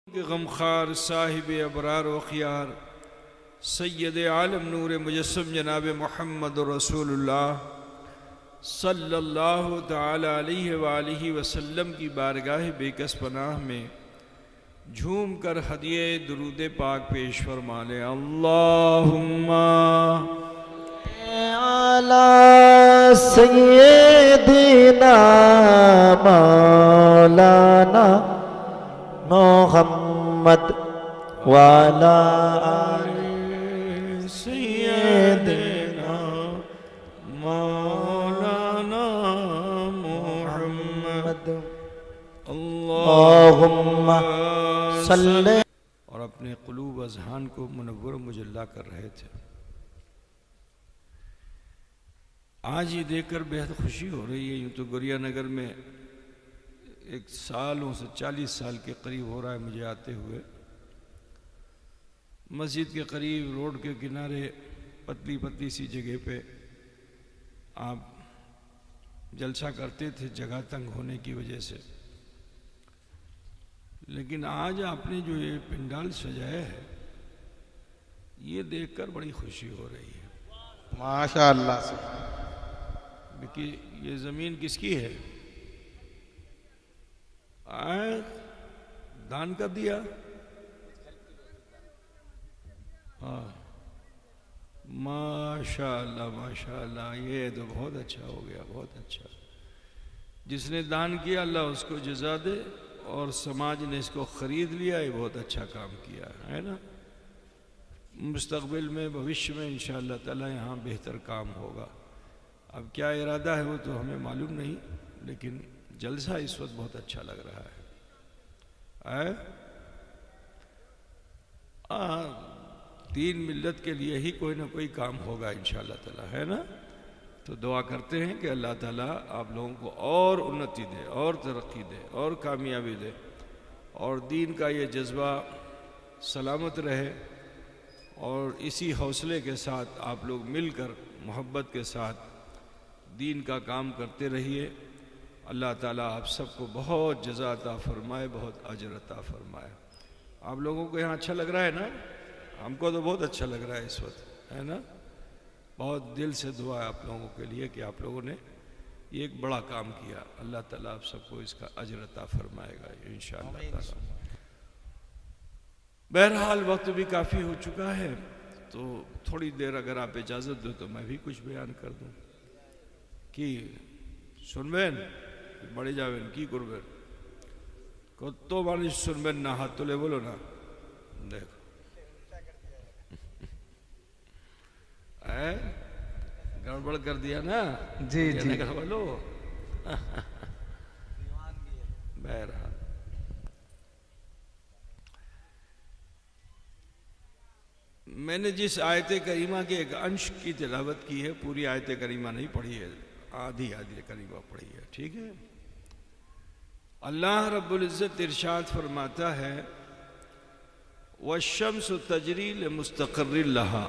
गमखार साहिब अबरार वखियार सैयद आलम नूर मुजस्सम जनाब मोहम्मद रसूलुल्लाह सल्लल्लाहु ताला अलैहि वसल्लम की बारगाह बेकस पनाह में झूम कर हदिये दुरूद पाक पेश फरमा ले। अल्लाहुम्मा अला सय्यिदिना मौलाना मोहम्मद वाला सय्यिदना मौलाना मोहम्मद अल्लाहुम्मा सल्ले। और अपने क़ुलूब अज़हान को मुनव्वर मुजल्ला कर रहे थे। आज ये देखकर बेहद खुशी हो रही है। यूँ तो गुरिया नगर में एक सालों से 40 साल के करीब हो रहा है मुझे आते हुए। मस्जिद के करीब रोड के किनारे पतली पतली सी जगह पे आप जलसा करते थे जगह तंग होने की वजह से। लेकिन आज आपने जो ये पंडाल सजाया है ये देखकर बड़ी खुशी हो रही है। माशाअल्लाह। कि ये ज़मीन किसकी है? आए दान कर दिया। हाँ माशाअल्लाह माशाअल्लाह, ये तो बहुत अच्छा हो गया, बहुत अच्छा। जिसने दान किया अल्लाह उसको जज़ा दे और समाज ने इसको ख़रीद लिया, ये बहुत अच्छा काम किया है ना। मुस्तक़बिल में भविष्य में इंशाअल्लाह ताला यहाँ बेहतर काम होगा। अब क्या इरादा है वो तो हमें मालूम नहीं, लेकिन जलसा इस वक्त बहुत अच्छा लग रहा है। दीन मिल्लत के लिए ही कोई ना कोई काम होगा इंशाअल्लाह ताला, है ना। तो दुआ करते हैं कि अल्लाह ताला आप लोगों को और उन्नति दे और तरक्की दे और कामयाबी दे और दीन का ये जज्बा सलामत रहे और इसी हौसले के साथ आप लोग मिलकर मोहब्बत के साथ दीन का काम करते रहिए। अल्लाह ताला आप सबको बहुत जज़ा अता फरमाए, बहुत अजर अता फरमाए। आप लोगों को यहाँ अच्छा लग रहा है ना? हमको तो बहुत अच्छा लग रहा है इस वक्त, है ना। बहुत दिल से दुआ है आप लोगों के लिए कि आप लोगों ने ये एक बड़ा काम किया। अल्लाह ताला आप सबको इसका अजर अता फरमाएगा इंशाअल्लाह ताला। बहरहाल वक्त भी काफ़ी हो चुका है, तो थोड़ी देर अगर आप इजाज़त दो तो मैं भी कुछ बयान कर दूँ कि सुनबेन बड़े जावेन की करबेन कत मानुष सुनबेन ना, हाथ तुले बोलो ना। देखो गड़बड़ कर दिया ना जी जी बोलो। बहरहाल मैंने जिस आयत करीमा के एक अंश की तिलावत की है, पूरी आयत करीमा नहीं पढ़ी है, आधी आधी करीमा पढ़ी है, ठीक है। अल्लाह रब्बुल इज़्ज़त इरशाद फरमाता है वश्शम्सु तजरी लिमुस्तक़र्रिन लहा,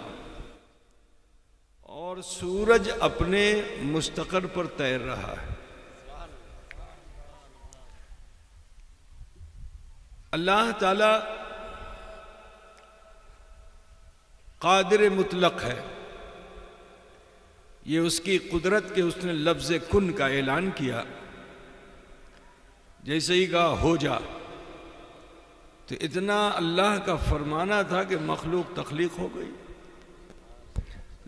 और सूरज अपने मुस्तकर पर तैर रहा है। अल्लाह ताला कादिर मुतलक है। ये उसकी कुदरत के उसने लफ्ज़ कुन का ऐलान किया। जैसे ही कहा हो जा, तो इतना अल्लाह का फरमाना था कि मखलूक तख्लीक हो गई।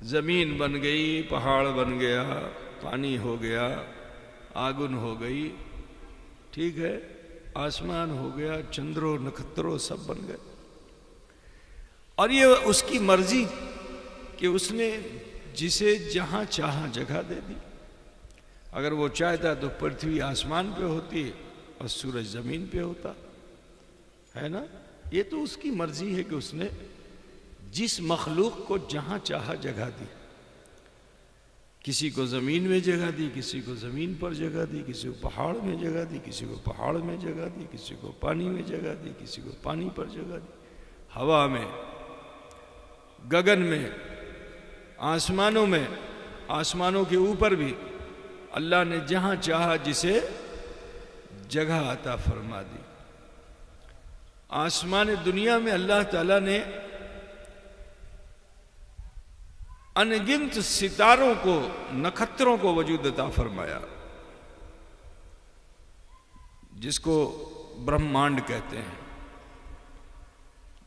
ज़मीन बन गई, पहाड़ बन गया, पानी हो गया, आगुन हो गई, ठीक है, आसमान हो गया, चंद्रो नक्षत्रों सब बन गए। और ये उसकी मर्जी कि उसने जिसे जहाँ चाहा जगह दे दी। अगर वो चाहता तो पृथ्वी आसमान पे होती और सूरज ज़मीन पे होता, है ना। ये तो उसकी मर्जी है कि उसने जिस मखलूक को जहाँ चाहा जगह दी। किसी को ज़मीन में जगह दी, किसी को ज़मीन पर जगह दी, किसी को पहाड़ में जगह दी, किसी को पहाड़ में जगह दी, किसी को पानी में जगह दी, किसी को पानी पर जगह दी, हवा में, गगन में, आसमानों में, आसमानों के ऊपर भी अल्लाह ने जहाँ चाहा जिसे जगह अता फरमा दी। आसमान दुनिया में अल्लाह ताला ने अनगिनत सितारों को, नक्षत्रों को वजूद अता फरमाया, जिसको ब्रह्मांड कहते हैं।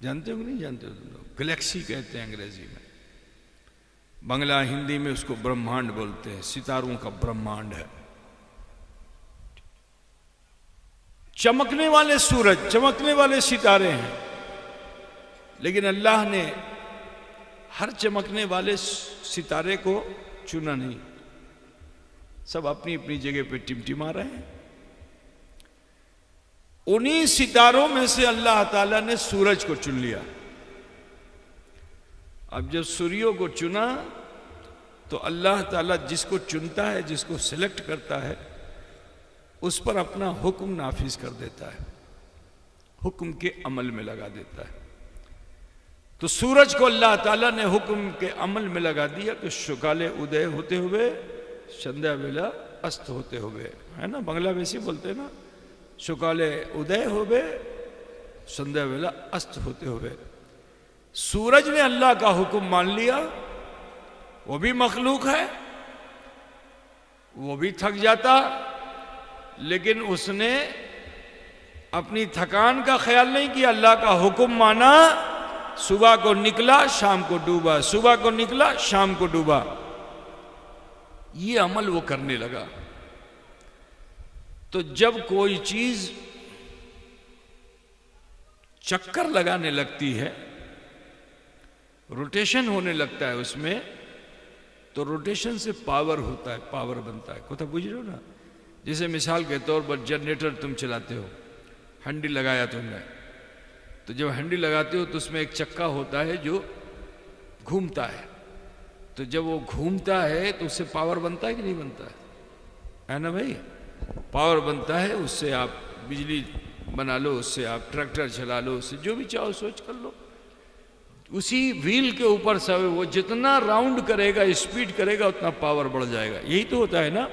जानते हो कि नहीं जानते हो तुम लोग? गैलेक्सी कहते हैं अंग्रेजी में, बांग्ला हिंदी में उसको ब्रह्मांड बोलते हैं। सितारों का ब्रह्मांड है। चमकने वाले सूरज, चमकने वाले सितारे हैं, लेकिन अल्लाह ने हर चमकने वाले सितारे को चुना नहीं। सब अपनी अपनी जगह पे टिमटिमा रहे हैं। उन्हीं सितारों में से अल्लाह ताला ने सूरज को चुन लिया। अब जब सूर्यों को चुना तो अल्लाह ताला जिसको चुनता है, जिसको सिलेक्ट करता है, उस पर अपना हुक्म नाफिज कर देता है, हुक्म के अमल में लगा देता है। तो सूरज को अल्लाह ताला ने हुक्म के अमल में लगा दिया कि शुकाले उदय होते हुए, संध्या वेला अस्त होते हुए, है ना, बांग्ला वैसे बोलते हैं ना, शुकाले उदय होवे, संध्या वेला अस्त होते हुए। सूरज ने अल्लाह का हुक्म मान लिया। वो भी मखलूक है, वो भी थक जाता, लेकिन उसने अपनी थकान का ख्याल नहीं किया। अल्लाह का हुक्म माना, सुबह को निकला, शाम को डूबा, सुबह को निकला, शाम को डूबा। ये अमल वो करने लगा। तो जब कोई चीज चक्कर लगाने लगती है, रोटेशन होने लगता है उसमें, तो रोटेशन से पावर होता है, पावर बनता है। कोथा बुझ रहे हो ना? जैसे मिसाल के तौर पर जनरेटर तुम चलाते हो, हंडी लगाया तुमने, तो जब हंडी लगाते हो तो उसमें एक चक्का होता है जो घूमता है। तो जब वो घूमता है तो उससे पावर बनता है कि नहीं बनता है ना भाई? पावर बनता है, उससे आप बिजली बना लो, उससे आप ट्रैक्टर चला लो, उससे जो भी चाहो सोच कर लो। उसी व्हील के ऊपर सब वो जितना राउंड करेगा, स्पीड करेगा, उतना पावर बढ़ जाएगा। यही तो होता है ना।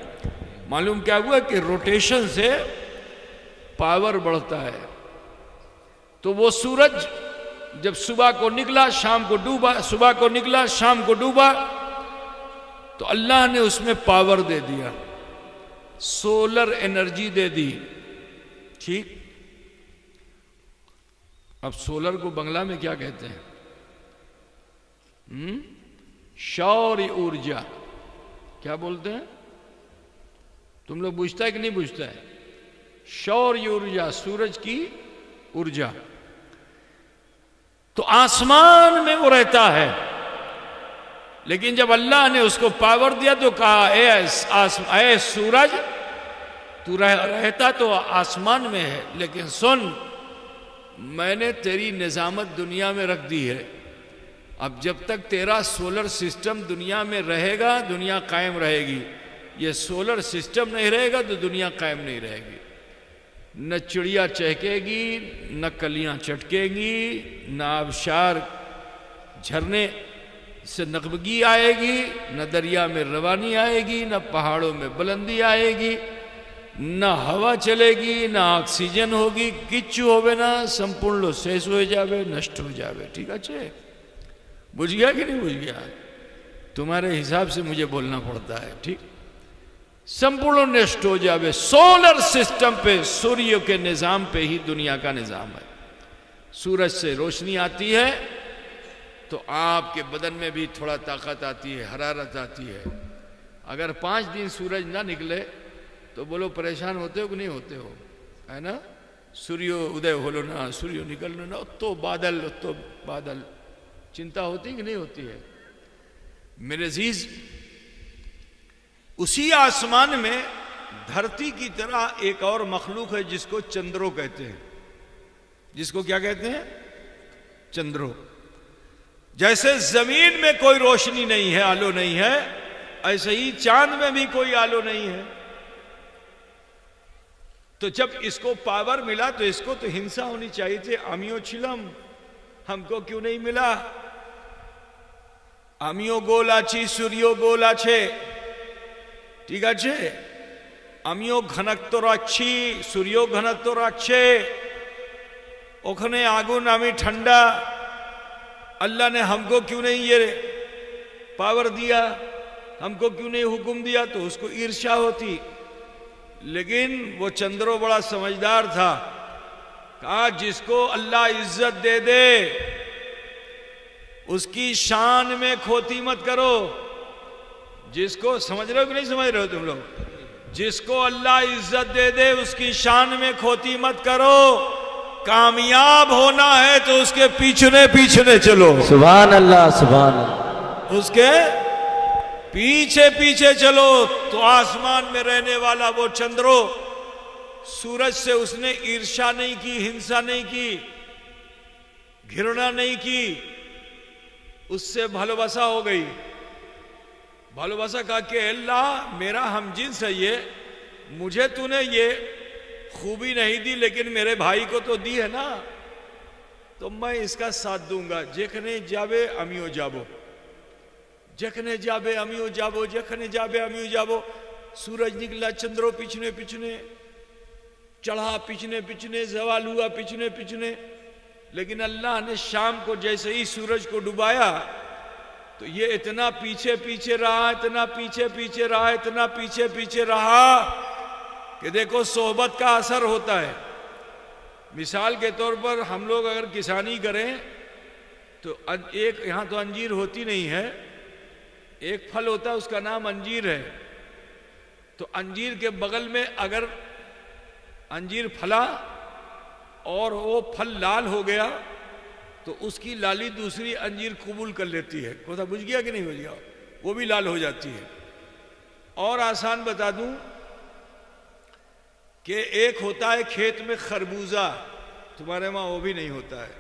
मालूम क्या हुआ कि रोटेशन से पावर बढ़ता है। तो वो सूरज जब सुबह को निकला, शाम को डूबा, सुबह को निकला, शाम को डूबा, तो अल्लाह ने उसमें पावर दे दिया, सोलर एनर्जी दे दी। ठीक। अब सोलर को बंगला में क्या कहते हैं? सौर ऊर्जा। क्या बोलते हैं? तुम लोग पूछता है कि नहीं पूछता है? सौर ऊर्जा, सूरज की ऊर्जा। तो आसमान में वो रहता है, लेकिन जब अल्लाह ने उसको पावर दिया तो कहा, ए सूरज, तू रहता तो आसमान में है, लेकिन सुन, मैंने तेरी निजामत दुनिया में रख दी है। अब जब तक तेरा सोलर सिस्टम दुनिया में रहेगा, दुनिया कायम रहेगी। ये सोलर सिस्टम नहीं रहेगा तो दुनिया कायम नहीं रहेगी। न चिड़िया चहकेगी, न कलियां चटकेगी, न आबशार झरने से नगमगी आएगी, न दरिया में रवानी आएगी, न पहाड़ों में बुलंदी आएगी, न हवा चलेगी, न ऑक्सीजन होगी। किच्छु होवे ना, संपूर्ण शेष हो जावे, नष्ट हो जावे। ठीक है? बुझ गया कि नहीं बुझ गया? तुम्हारे हिसाब से मुझे बोलना पड़ता है। ठीक। संपूर्ण नष्ट हो जावे। सोलर सिस्टम पे, सूर्य के निजाम पे ही दुनिया का निजाम है। सूरज से रोशनी आती है तो आपके बदन में भी थोड़ा ताकत आती है, हरारत आती है। अगर 5 दिन सूरज ना निकले तो बोलो परेशान होते हो कि नहीं होते हो? है ना? सूर्य उदय होलो ना, सूर्य निकलो ना, तो बादल, चिंता होती कि नहीं होती है? मेरे अजीज, उसी आसमान में धरती की तरह एक और मखलूक है जिसको चंद्रो कहते हैं। जिसको क्या कहते हैं? चंद्रो। जैसे जमीन में कोई रोशनी नहीं है, आलो नहीं है, ऐसे ही चांद में भी कोई आलो नहीं है। तो जब इसको पावर मिला तो इसको तो हिंसा होनी चाहिए थी। आमियो छिलम, हमको क्यों नहीं मिला? आमियो गोल आछी, सूर्यो गोल आछे। ठीक है? आमियो घनत्व राखी, सूर्यो घनत्व राखछे। ओखने आगुन आमी ठंडा, अल्लाह ने हमको क्यों नहीं ये पावर दिया, हमको क्यों नहीं हुक्म दिया, तो उसको ईर्ष्या होती। लेकिन वो चंद्रो बड़ा समझदार था, कहा जिसको अल्लाह इज्जत दे दे उसकी शान में खोती मत करो। जिसको, समझ रहे हो कि नहीं समझ रहे हो तुम लोग, जिसको अल्लाह इज्जत दे दे उसकी शान में खोती मत करो। कामयाब होना है तो उसके पीछे पीछे चलो। सुभान अल्लाह, सुभान अल्लाह। उसके पीछे पीछे चलो। तो आसमान में रहने वाला वो चंद्रो, सूरज से उसने ईर्ष्या नहीं की, हिंसा नहीं की, घृणा नहीं की, उससे भालोबासा हो गई। भालोबासा कहा कि अल्लाह मेरा हमजिन्स है ये, मुझे तूने ये खूबी नहीं दी लेकिन मेरे भाई को तो दी है ना, तो मैं इसका साथ दूंगा। जेखने जाबे अमियो जाबो, जखने जाबे अमियो जाबो, जखने जाबे अमियो जाबो। सूरज निकला, चंद्रो पिछने पिछने चढ़ा, पिछने पिछने जवाल हुआ, पिछने पिछने। लेकिन अल्लाह ने शाम को जैसे ही सूरज को डुबाया तो ये इतना पीछे पीछे रहा, इतना पीछे पीछे रहा, इतना पीछे पीछे रहा कि देखो सोहबत का असर होता है। मिसाल के तौर पर हम लोग अगर किसानी करें तो एक यहां तो अंजीर होती नहीं है, एक फल होता है उसका नाम अंजीर है। तो अंजीर के बगल में अगर अंजीर फला और वो फल लाल हो गया तो उसकी लाली दूसरी अंजीर कबूल कर लेती है। कोथा बुझ गया कि नहीं बुझ गया, वो भी लाल हो जाती है। और आसान बता दूं कि एक होता है खेत में खरबूजा, तुम्हारे वहां वो भी नहीं होता है।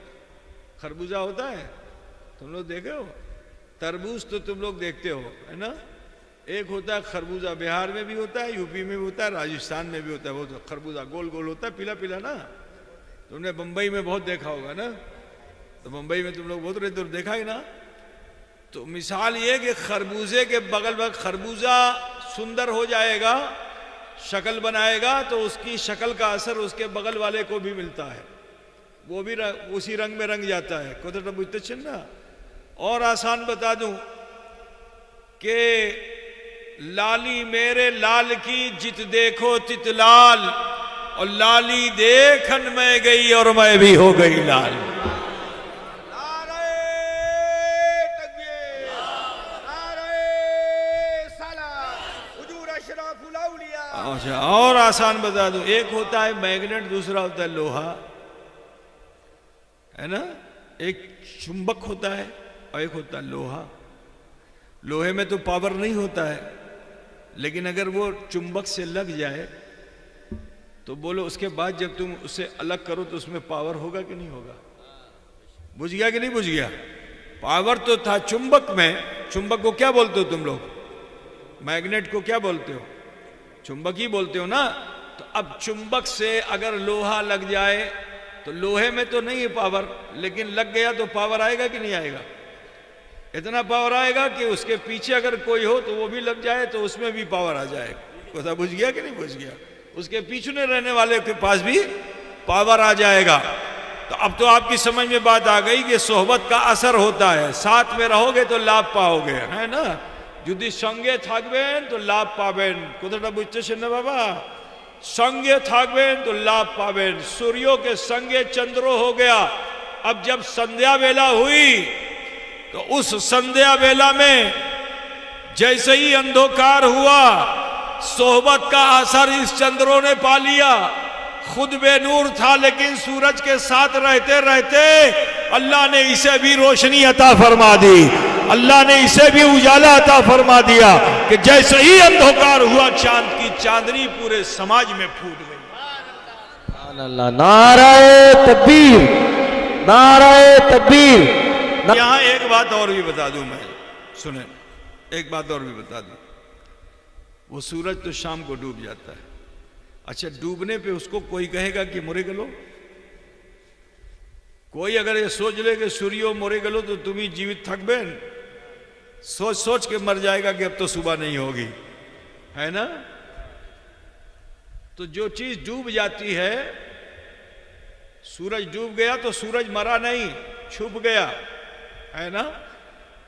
खरबूजा होता है, तुम लोग देखे हो, तरबूज तो तुम लोग देखते हो है ना। एक होता है खरबूजा, बिहार में भी होता है, यूपी में भी होता है, राजस्थान में भी होता है। वो तो खरबूजा गोल गोल होता है, पीला पीला ना। तुमने बंबई में बहुत देखा होगा ना, तो मुंबई में तुम लोग बहुत रहते हो, देखा ही ना। तो मिसाल ये कि खरबूजे के बगल में खरबूजा सुंदर हो जाएगा, शक्ल बनाएगा, तो उसकी शक्ल का असर उसके बगल वाले को भी मिलता है, वो भी उसी रंग में रंग जाता है। को तो बुझते ना। और आसान बता दूं कि लाली मेरे लाल की जित देखो तित लाल, और लाली देखन मैं गई और मैं भी हो गई लाल। अच्छा, और आसान बता दूं, एक होता है मैग्नेट, दूसरा होता है लोहा, है ना। एक चुंबक होता है और एक होता है लोहा। लोहे में तो पावर नहीं होता है, लेकिन अगर वो चुंबक से लग जाए तो बोलो उसके बाद जब तुम उसे अलग करो तो उसमें पावर होगा कि नहीं होगा। बुझ गया कि नहीं बुझ गया। पावर तो था चुंबक में। चुंबक को क्या बोलते हो तुम लोग, मैग्नेट को क्या बोलते हो, चुंबक ही बोलते हो ना। तो अब चुंबक से अगर लोहा लग जाए तो लोहे में तो नहीं है पावर, लेकिन लग गया तो पावर आएगा कि नहीं आएगा। इतना पावर आएगा कि उसके पीछे अगर कोई हो तो वो भी लग जाए तो उसमें भी पावर आ जाएगा। पता बुझ गया कि नहीं बुझ गया। उसके पीछे रहने वाले के पास भी पावर आ जाएगा। तो अब तो आपकी समझ में बात आ गई कि सोहबत का असर होता है। साथ में रहोगे तो लाभ पाओगे, है ना। যদি সঙ্গে থাকবেন তো লাভ পাবেন। কথাটা বুঝতেছেন না বাবা। संगे থাকবেন तो लाभ पावेन। सूर्यों के संगे चंद्रो हो गया। अब जब संध्या वेला हुई तो उस संध्या वेला में जैसे ही अंधकार हुआ, सोहबत का असर इस चंद्रों ने पा लिया। खुद बेनूर था लेकिन सूरज के साथ रहते रहते अल्लाह ने इसे भी रोशनी अता फरमा दी, अल्लाह ने इसे भी उजाला अता फरमा दिया कि जैसे ही अंधकार हुआ चांद की चांदनी पूरे समाज में फूट गई। नाराए तकबीर, नाराए तकबीर। यहां एक बात और भी बता दूं मैं, सुने, एक बात और भी बता दूं। वो सूरज तो शाम को डूब जाता है। अच्छा, डूबने पे उसको कोई कहेगा कि मोरे गलो? कोई अगर ये सोच ले कि सूर्यो मोरे गलो तो तुम ही जीवित थकबेन, सोच सोच के मर जाएगा कि अब तो सुबह नहीं होगी, है ना। तो जो चीज डूब जाती है सूरज डूब गया तो सूरज मरा नहीं, छुप गया, है ना।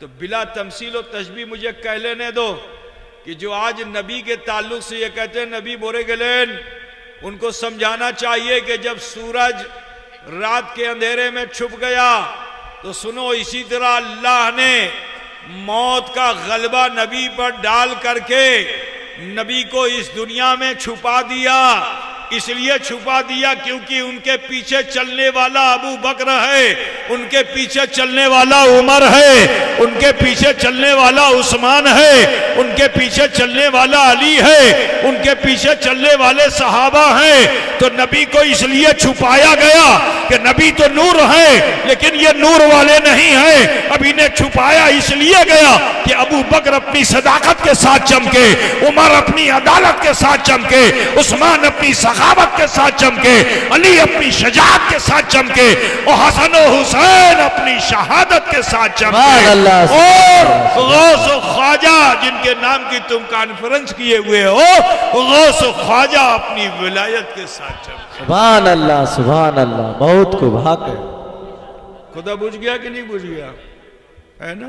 तो बिला तमसील और तशबीह मुझे कह लेने दो कि जो आज नबी के ताल्लुक से ये कहते हैं नबी बोरे गलेन, उनको समझाना चाहिए कि जब सूरज रात के अंधेरे में छुप गया तो सुनो, इसी तरह अल्लाह ने मौत का गलबा नबी पर डाल करके नबी को इस दुनिया में छुपा दिया। इसलिए छुपा दिया क्योंकि उनके पीछे चलने वाला अबू बकर है, उनके पीछे चलने वाला उमर है, उनके पीछे चलने वाला उस्मान है, उनके पीछे चलने वाला अली है, उनके पीछे चलने वाले सहाबा हैं। तो नबी को इसलिए छुपाया गया कि नबी तो नूर है लेकिन ये नूर वाले नहीं हैं। अब इन्हें छुपाया इसलिए गया कि अबू बकर अपनी सदाकत के साथ चमके, उमर अपनी अदालत के साथ चमके, उस्मान अपनी सखावत के साथ चमके, अली अपनी शजाअत के साथ चमके और हसन और हुसैन अपनी शहादत के साथ चमके। और गौस ख्वाजा जिनके नाम की तुम कॉन्फ्रेंस किए हुए हो, गौस ख्वाजा अपनी विलायत के साथ चमके। सुभान अल्लाह, सुभान अल्लाह, बहुत को भाग है। खुदा बुझ गया कि नहीं बुझ गया, है ना।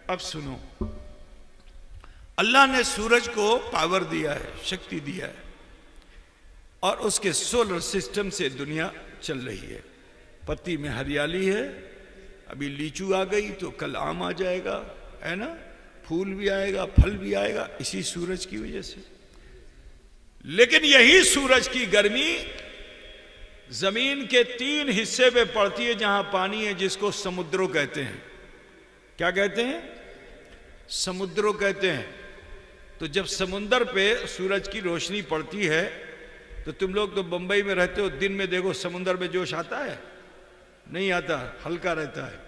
अब सुनो, अल्लाह ने सूरज को पावर दिया है, शक्ति दिया है, और उसके सोलर सिस्टम से दुनिया चल रही है। पत्ती में हरियाली है, अभी लीचू आ गई तो कल आम आ जाएगा, है ना। फूल भी आएगा, फल भी आएगा, इसी सूरज की वजह से। लेकिन यही सूरज की गर्मी जमीन के 3 हिस्से पे पड़ती है जहां पानी है, जिसको समुद्रों कहते हैं। क्या कहते हैं? समुद्रों कहते हैं। तो जब समुद्र पे सूरज की रोशनी पड़ती है तो तुम लोग तो बंबई में रहते हो, दिन में देखो समुद्र में जोश आता है? नहीं आता, हल्का रहता है।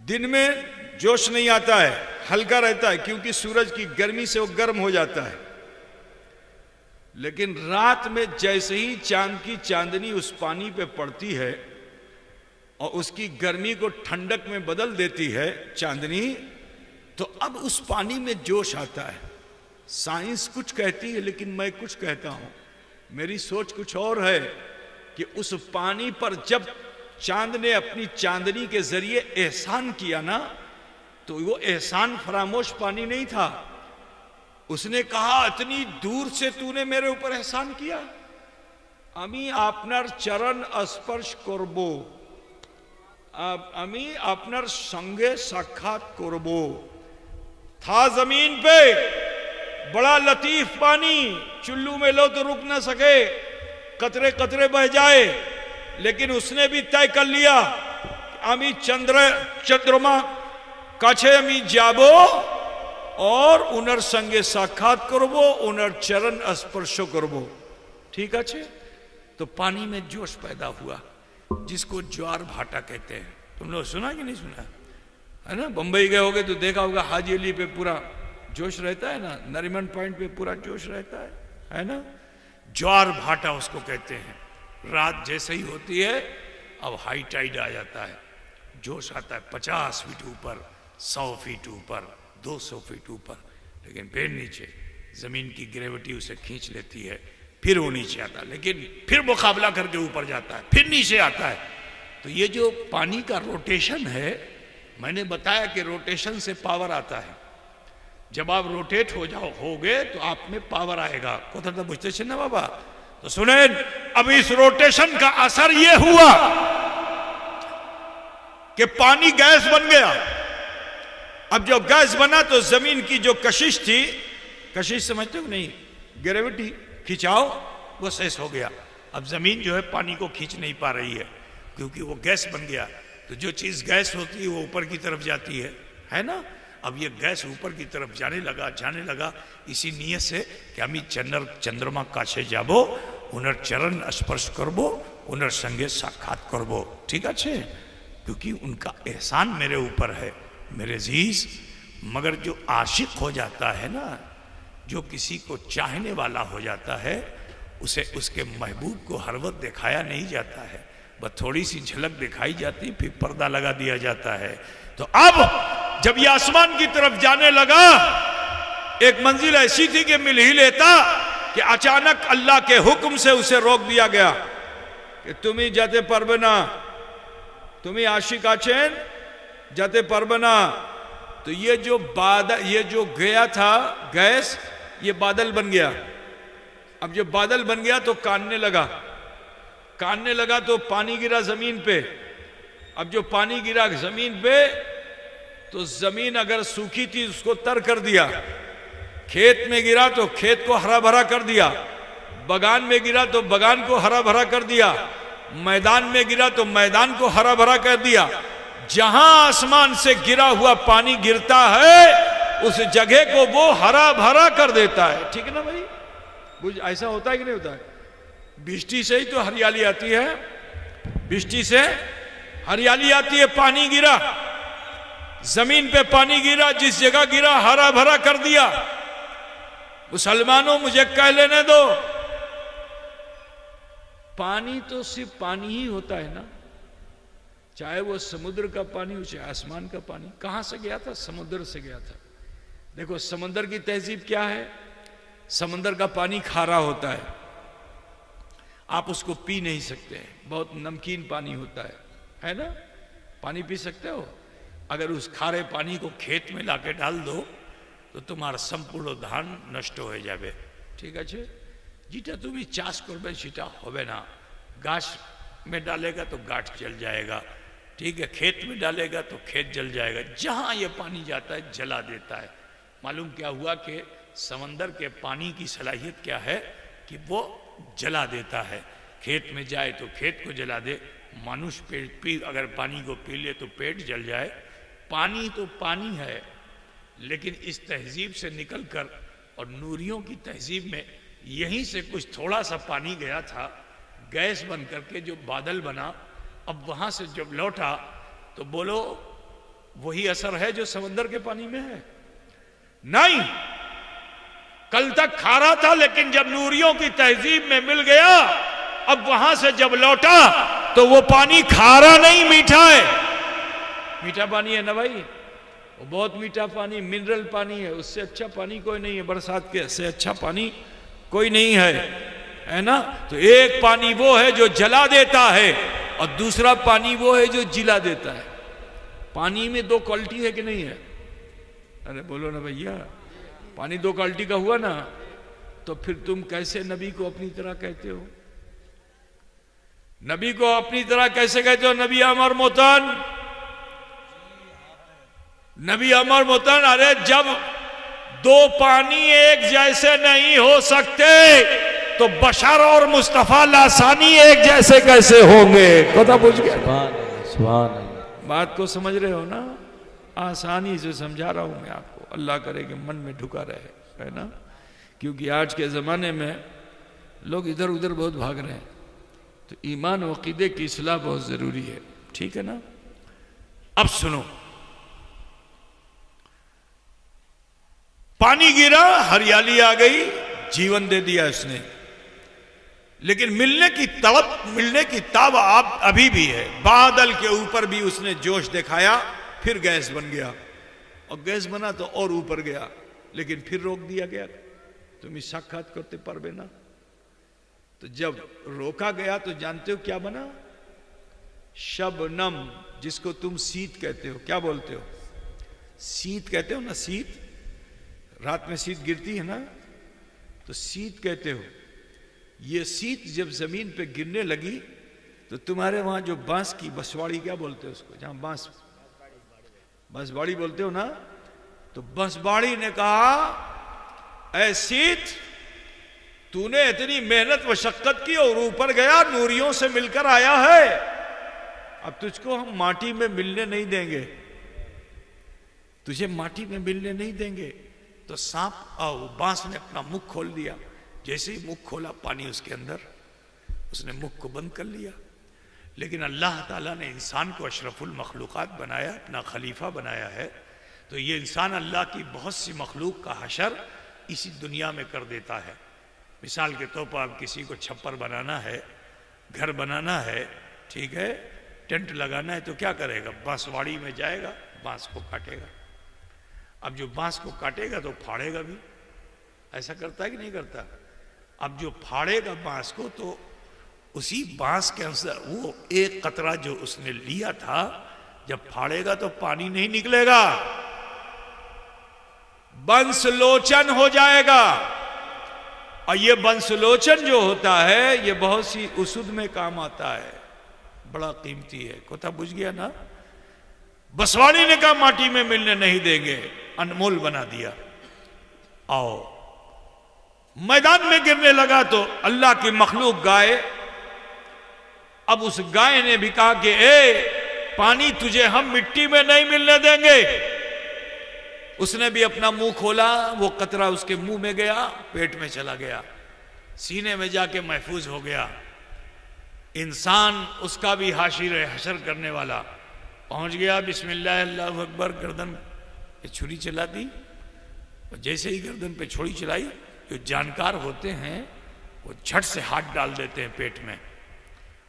दिन में जोश नहीं आता है, हल्का रहता है, क्योंकि सूरज की गर्मी से वो गर्म हो जाता है। लेकिन रात में जैसे ही चांद की चांदनी उस पानी पे पड़ती है और उसकी गर्मी को ठंडक में बदल देती है चांदनी, तो अब उस पानी में जोश आता है। साइंस कुछ कहती है लेकिन मैं कुछ कहता हूं, मेरी सोच कुछ और है कि उस पानी पर जब चांद ने अपनी चांदनी के जरिए एहसान किया ना, तो वो एहसान फरामोश पानी नहीं था। उसने कहा, इतनी दूर से तूने मेरे ऊपर एहसान किया, अमी आपनर चरण स्पर्श करबो, अमी आपनर संगे साक्षात करबो। था जमीन पे बड़ा लतीफ पानी, चुल्लू में लो तो रुक ना सके, कतरे कतरे बह जाए, लेकिन उसने भी तय कर लिया, अमी चंद्रमा काछे अमी जाबो और उनर संगे साक्षात करबो, उनर चरण स्पर्शो करबो। ठीक है। तो पानी में जोश पैदा हुआ, जिसको ज्वार भाटा कहते हैं। तुम लोग सुना कि नहीं सुना, है ना। बंबई गए होगे तो देखा होगा, हाजी अली पे पूरा जोश रहता है ना, नरीमन पॉइंट पे पूरा जोश रहता है ना। ज्वार भाटा उसको कहते हैं। रात जैसे ही होती है अब हाई टाइड आ जाता है, जोश आता है 50 फीट ऊपर, 100 फीट ऊपर, 200 फीट ऊपर, लेकिन फिर नीचे जमीन की ग्रेविटी उसे खींच लेती है, फिर वो नीचे आता है, लेकिन फिर मुकाबला करके ऊपर जाता है, फिर नीचे आता है। तो ये जो पानी का रोटेशन है, मैंने बताया कि रोटेशन से पावर आता है। जब आप रोटेट होगे तो आप में पावर आएगा। कोथा तो बुझते ना बाबा। तो सुने, अब इस रोटेशन का असर ये हुआ कि पानी गैस बन गया। अब जो गैस बना तो जमीन की जो कशिश थी, कशिश समझते हो नहीं, ग्रेविटी, खिंचाव, वो शेष हो गया। अब जमीन जो है पानी को खींच नहीं पा रही है, क्योंकि वो गैस बन गया। तो जो चीज गैस होती है वो ऊपर की तरफ जाती है ना। अब ये गैस ऊपर की तरफ जाने लगा, इसी नियत से कि अमी चंद्रमा काछे जाबो, उनर चरण स्पर्श करबो, उनर संगे साक्षात करबो। ठीक है, क्योंकि उनका एहसान मेरे ऊपर है मेरे अजीज। मगर जो आशिक हो जाता है ना, जो किसी को चाहने वाला हो जाता है, उसे उसके महबूब को हर वक्त दिखाया नहीं जाता है, बस थोड़ी सी झलक दिखाई जाती, फिर पर्दा लगा दिया जाता है। तो अब जब ये आसमान की तरफ जाने लगा, एक मंजिल ऐसी थी कि मिल ही लेता कि अचानक अल्लाह के हुक्म से उसे रोक दिया गया। कि तुम्ही जाते परबना, तुम्ही आशिक आचेन जाते परबना। तो ये जो बादल, ये जो गया था गैस, ये बादल बन गया। अब जब बादल बन गया तो कानने लगा, कानने लगा तो पानी गिरा जमीन पे। अब जो पानी गिरा जमीन पे तो जमीन अगर सूखी थी उसको तर कर दिया, खेत में गिरा तो खेत को हरा भरा कर दिया, बगान में गिरा तो बगान को हरा भरा कर दिया, मैदान में गिरा तो मैदान को हरा भरा कर दिया। जहां आसमान से गिरा हुआ पानी गिरता है उस जगह को वो हरा भरा कर देता है। ठीक है ना भाई? कुछ ऐसा होता है कि नहीं होता है? बिजली से ही तो हरियाली आती है, बिजली से हरियाली आती है। पानी गिरा, जमीन पे पानी गिरा, जिस जगह गिरा हरा भरा कर दिया। मुसलमानों मुझे कह लेने दो, पानी तो सिर्फ पानी ही होता है ना, चाहे वो समुद्र का पानी हो चाहे आसमान का पानी। कहां से गया था? समुद्र से गया था। देखो समुद्र की तहजीब क्या है, समुद्र का पानी खारा होता है, आप उसको पी नहीं सकते, बहुत नमकीन पानी होता है ना? पानी पी सकते हो? अगर उस खारे पानी को खेत में लाके डाल दो तो तुम्हारा संपूर्ण धान नष्ट हो जाए। ठीक है, जीटा तुम्हें चाष करबे सीटा होबे ना, गाछ में डालेगा तो गाछ जल जाएगा, ठीक है, खेत में डालेगा तो खेत जल जाएगा। जहां ये पानी जाता है जला देता है। मालूम क्या हुआ कि समंदर के पानी की सलाहियत क्या है कि वो जला देता है। खेत में जाए तो खेत को जला दे, मनुष्य पेट पी अगर पानी को पी ले तो पेट जल जाए। पानी तो पानी है, लेकिन इस तहजीब से निकलकर और नूरियों की तहजीब में यहीं से कुछ थोड़ा सा पानी गया था, गैस बन करके जो बादल बना, अब वहां से जब लौटा तो बोलो वही असर है जो समंदर के पानी में है? नहीं, कल तक खारा था, लेकिन जब नूरियों की तहजीब में मिल गया, अब वहां से जब लौटा तो वो पानी खारा नहीं मीठा है। मीठा पानी है ना भाई, वो बहुत मीठा पानी, मिनरल पानी है, उससे अच्छा पानी कोई नहीं है, बरसात के से अच्छा पानी कोई नहीं है ना? तो एक पानी वो है जो जला देता है और दूसरा पानी वो है जो जिला देता है। पानी में दो क्वालिटी है कि नहीं है? अरे बोलो ना भैया, पानी दो क्वालिटी का हुआ ना, तो फिर तुम कैसे नबी को अपनी तरह कहते हो? नबी को अपनी तरह कैसे कहते हो? नबी अमर मोतन, नबी अमर मोतन। अरे जब दो पानी एक जैसे नहीं हो सकते तो बशर और मुस्तफा लासानी एक जैसे कैसे होंगे? कथा पूछ गया। सुभान अल्लाह। बात को समझ रहे हो ना? आसानी से समझा रहा हूं मैं आपको, अल्लाह करे कि मन में ढुका रहे, है ना? क्योंकि आज के ज़माने में लोग इधर उधर बहुत भाग रहे हैं, तो ईमान व अक़ीदे की इस्लाह बहुत ज़रूरी है। ठीक है ना? अब सुनो, पानी गिरा, हरियाली आ गई, जीवन दे दिया उसने, लेकिन मिलने की तड़प, मिलने की ताब आप अभी भी है। बादल के ऊपर भी उसने जोश दिखाया, फिर गैस बन गया, और गैस बना तो और ऊपर गया, लेकिन फिर रोक दिया गया, तुम इस साक्षात करते पारबे ना। तो जब रोका गया तो जानते हो क्या बना? शबनम, जिसको तुम शीत कहते हो। क्या बोलते हो? शीत कहते हो ना? शीत, रात में शीत गिरती है ना, तो शीत कहते हो। ये शीत जब जमीन पे गिरने लगी तो तुम्हारे वहां जो बांस की बसवाड़ी, क्या बोलते हो उसको, जहां बांस, बसवाड़ी बोलते हो ना, तो बसवाड़ी ने कहा, ऐ शीत, तूने इतनी मेहनत मशक्कत की और ऊपर गया, नूरियों से मिलकर आया है, अब तुझको हम माटी में मिलने नहीं देंगे, तुझे माटी में मिलने नहीं देंगे। तो सांप और बांस ने अपना मुख खोल दिया, जैसे ही मुख खोला पानी उसके अंदर, उसने मुख को बंद कर लिया। लेकिन अल्लाह ताला ने इंसान को अशरफुल मखलूक़ात बनाया, अपना खलीफा बनाया है, तो ये इंसान अल्लाह की बहुत सी मखलूक का हशर इसी दुनिया में कर देता है। मिसाल के तौर पर अब किसी को छप्पर बनाना है, घर बनाना है, ठीक है, टेंट लगाना है, तो क्या करेगा? बांसवाड़ी में जाएगा, बांस को काटेगा। अब जो बांस को काटेगा तो फाड़ेगा भी, ऐसा करता है कि नहीं करता? अब जो फाड़ेगा बांस को तो उसी बांस के अंदर वो एक कतरा जो उसने लिया था, जब फाड़ेगा तो पानी नहीं निकलेगा, बंसलोचन हो जाएगा। और ये बंसलोचन जो होता है ये बहुत सी उसूद में काम आता है, बड़ा कीमती है। कोथा बुझ गया ना। बसवाड़ी ने कहा माटी में मिलने नहीं देंगे, अनमोल बना दिया। आओ, मैदान में गिरने लगा तो अल्लाह की मखलूक गाय, अब उस गाय ने भी कहा कि ए पानी तुझे हम मिट्टी में नहीं मिलने देंगे। उसने भी अपना मुंह खोला, वो कतरा उसके मुंह में गया, पेट में चला गया, सीने में जाके महफूज हो गया। इंसान उसका भी हाशिर हशर करने वाला पहुंच गया। बिस्मिल्लाह अल्लाहु अकबर, गर्दन पे छुरी चला दी। और जैसे ही गर्दन पे छुरी चलाई, जो जानकार होते हैं वो झट से हाथ डाल देते हैं पेट में,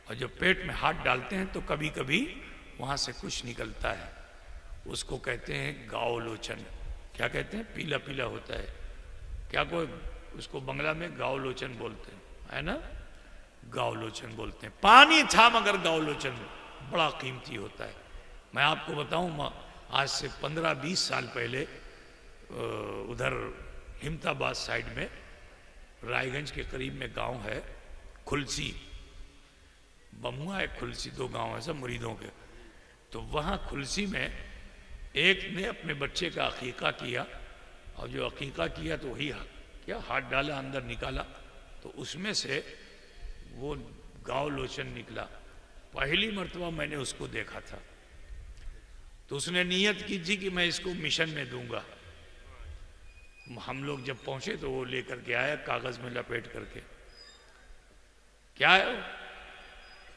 और जब पेट में हाथ डालते हैं तो कभी कभी वहां से कुछ निकलता है, उसको कहते हैं गावलोचन। क्या कहते हैं? पीला पीला होता है। क्या कोई उसको बंगला में गावलोचन बोलते हैं, है ना? गावलोचन बोलते हैं। पानी था मगर गावलोचन बड़ा कीमती होता है। मैं आपको बताऊं, आज से 15-20 साल पहले उधर हिमताबाद साइड में, रायगंज के करीब में गांव है खुलसी, बमुआ है खुलसी, 2 गांव है सब मुरीदों के। तो वहां खुलसी में एक ने अपने बच्चे का अकीका किया, और जो अकीका किया तो वही क्या हाथ डाला, अंदर निकाला, तो उसमें से वो गावलोचन निकला। पहली मर्तबा मैंने उसको देखा था। तो उसने नियत की थी कि मैं इसको मिशन में दूंगा। हम लोग जब पहुंचे तो वो लेकर के आया, कागज में लपेट करके। क्या है?